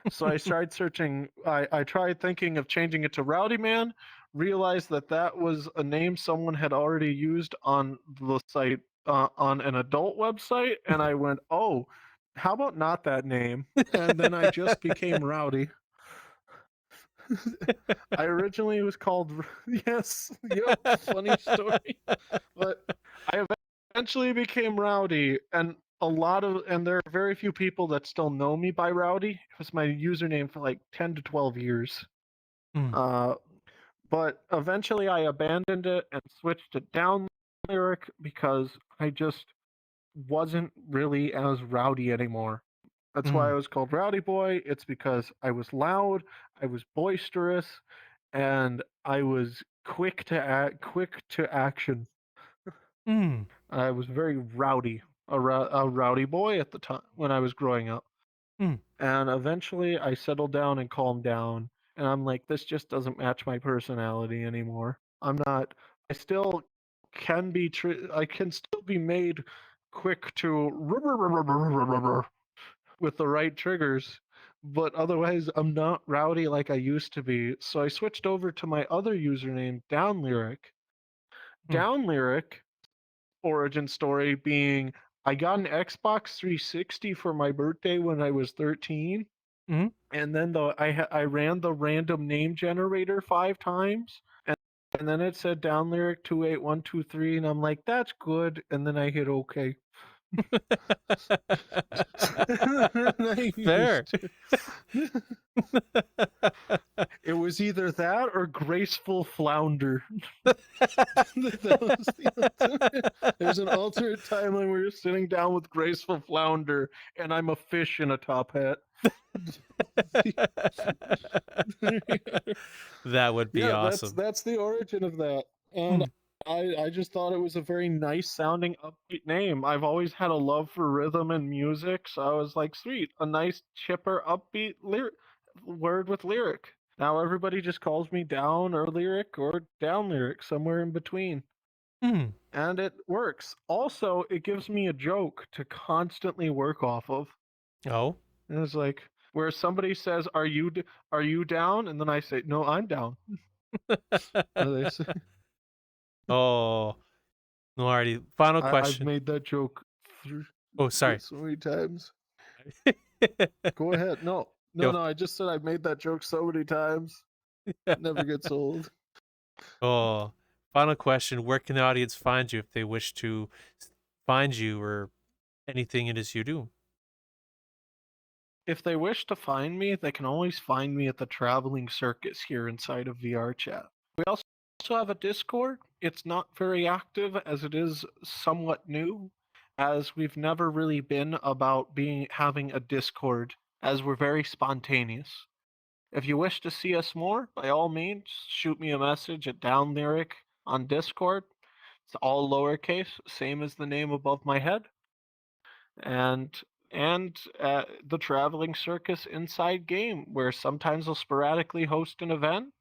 So I started searching. I tried thinking of changing it to Rowdy Man, realized that that was a name someone had already used on the site, on an adult website, and I went, oh, how about not that name? And then I just became Rowdy. I originally was called, yes, yep, funny story. But I eventually became Rowdy, and there are very few people that still know me by Rowdy. It was my username for like 10 to 12 years. But eventually I abandoned it and switched to DownLyric because I just wasn't really as rowdy anymore. That's why I was called Rowdy Boy. It's because I was loud, I was boisterous, and I was quick to action. I was very rowdy, a rowdy boy at the time when I was growing up. And eventually I settled down and calmed down, and I'm like, this just doesn't match my personality anymore. I still can be, I can still be made quick to with the right triggers, but otherwise I'm not rowdy like I used to be. So I switched over to my other username, DownLyric. DownLyric origin story being I got an Xbox 360 for my birthday when I was 13. And then I ran the random name generator 5 times, and then it said DownLyric 28123, and I'm like, that's good, and then I hit OK. Fair. It was either that or Graceful Flounder. There's an alternate timeline where we're sitting down with Graceful Flounder, and I'm a fish in a top hat. That would be awesome. That's the origin of that. And I just thought it was a very nice sounding upbeat name. I've always had a love for rhythm and music, so I was like, sweet, a nice chipper upbeat word with lyric. Now everybody just calls me Down or Lyric or DownLyric, somewhere in between. And it works. Also, it gives me a joke to constantly work off of. Oh. And it's like where somebody says, "Are you down?" And then I say, "No, I'm down." And they say, Oh. Alrighty. Final I've question. made that joke sorry. so many times. Go ahead. No. I just said I've made that joke so many times. It never gets old. Oh. Final question. Where can the audience find you if they wish to find you or anything it is you do? If they wish to find me, they can always find me at the Traveling Circus here inside of VRChat. We also have a Discord. It's not very active as it is somewhat new, as we've never really been about having a Discord, as we're very spontaneous. If you wish to see us more, by all means, shoot me a message at DownLyric on Discord. It's all lowercase, same as the name above my head. And the Traveling Circus Inside Game, where sometimes I'll sporadically host an event.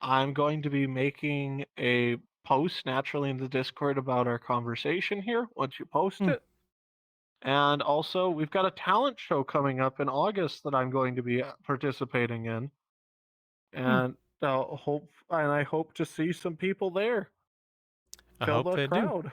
I'm going to be making a post naturally in the Discord about our conversation here once you post it. And also, we've got a talent show coming up in August that I'm going to be participating in. And I hope to see some people there. I Fill hope the they do. crowd.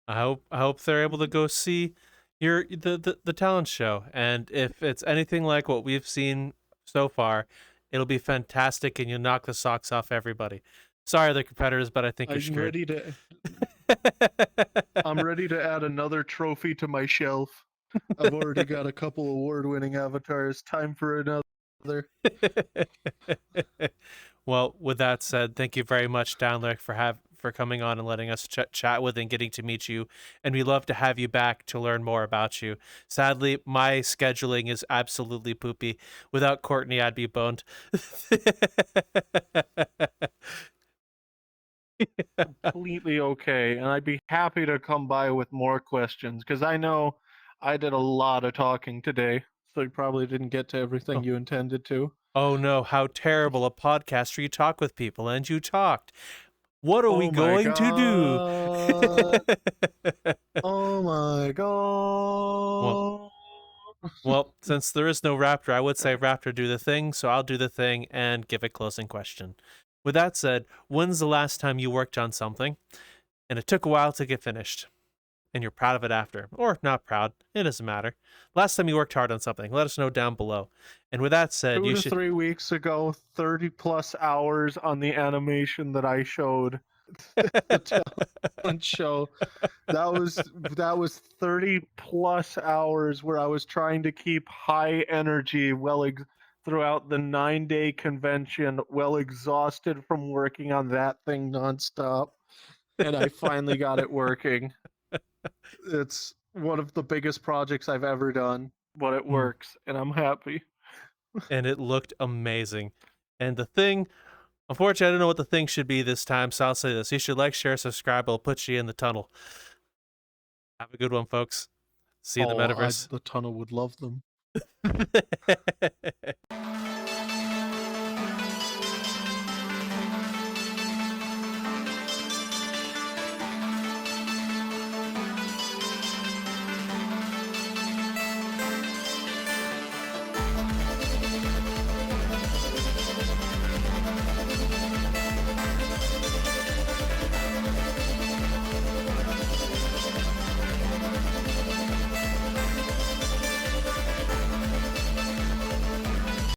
I hope they're able to go see the talent show, and if it's anything like what we've seen so far, it'll be fantastic, and you'll knock the socks off everybody. Sorry, other competitors, but I think you're I'm screwed. ready to. I'm ready to add another trophy to my shelf. I've already got a couple award-winning avatars. Time for another. Well, with that said, thank you very much, DownLyric, for coming on and letting us chat with and getting to meet you. And we'd love to have you back to learn more about you. Sadly, my scheduling is absolutely poopy. Without Courtney, I'd be boned. Completely okay, and I'd be happy to come by with more questions because I know I did a lot of talking today, so you probably didn't get to everything Oh. you intended to. Oh no, how terrible. A podcast where you talk with people and you talked. What are we Oh my going to do? Oh my god. Well, since there is no Raptor, I would say Raptor do the thing, so I'll do the thing and give a closing question. With that said, when's the last time you worked on something and it took a while to get finished and you're proud of it after? Or not proud, it doesn't matter. Last time you worked hard on something, let us know down below. And with that said, 2 you to should 3 weeks ago, 30 plus hours on the animation that I showed the talent show. That was 30 plus hours where I was trying to keep high energy throughout the 9-day convention, well exhausted from working on that thing nonstop. And I finally got it working. It's one of the biggest projects I've ever done, but it works, and I'm happy. and it looked amazing. And the thing, unfortunately, I don't know what the thing should be this time, so I'll say this. You should like, share, subscribe. I'll put you in the tunnel. Have a good one, folks. See you in the Metaverse. The tunnel would love them.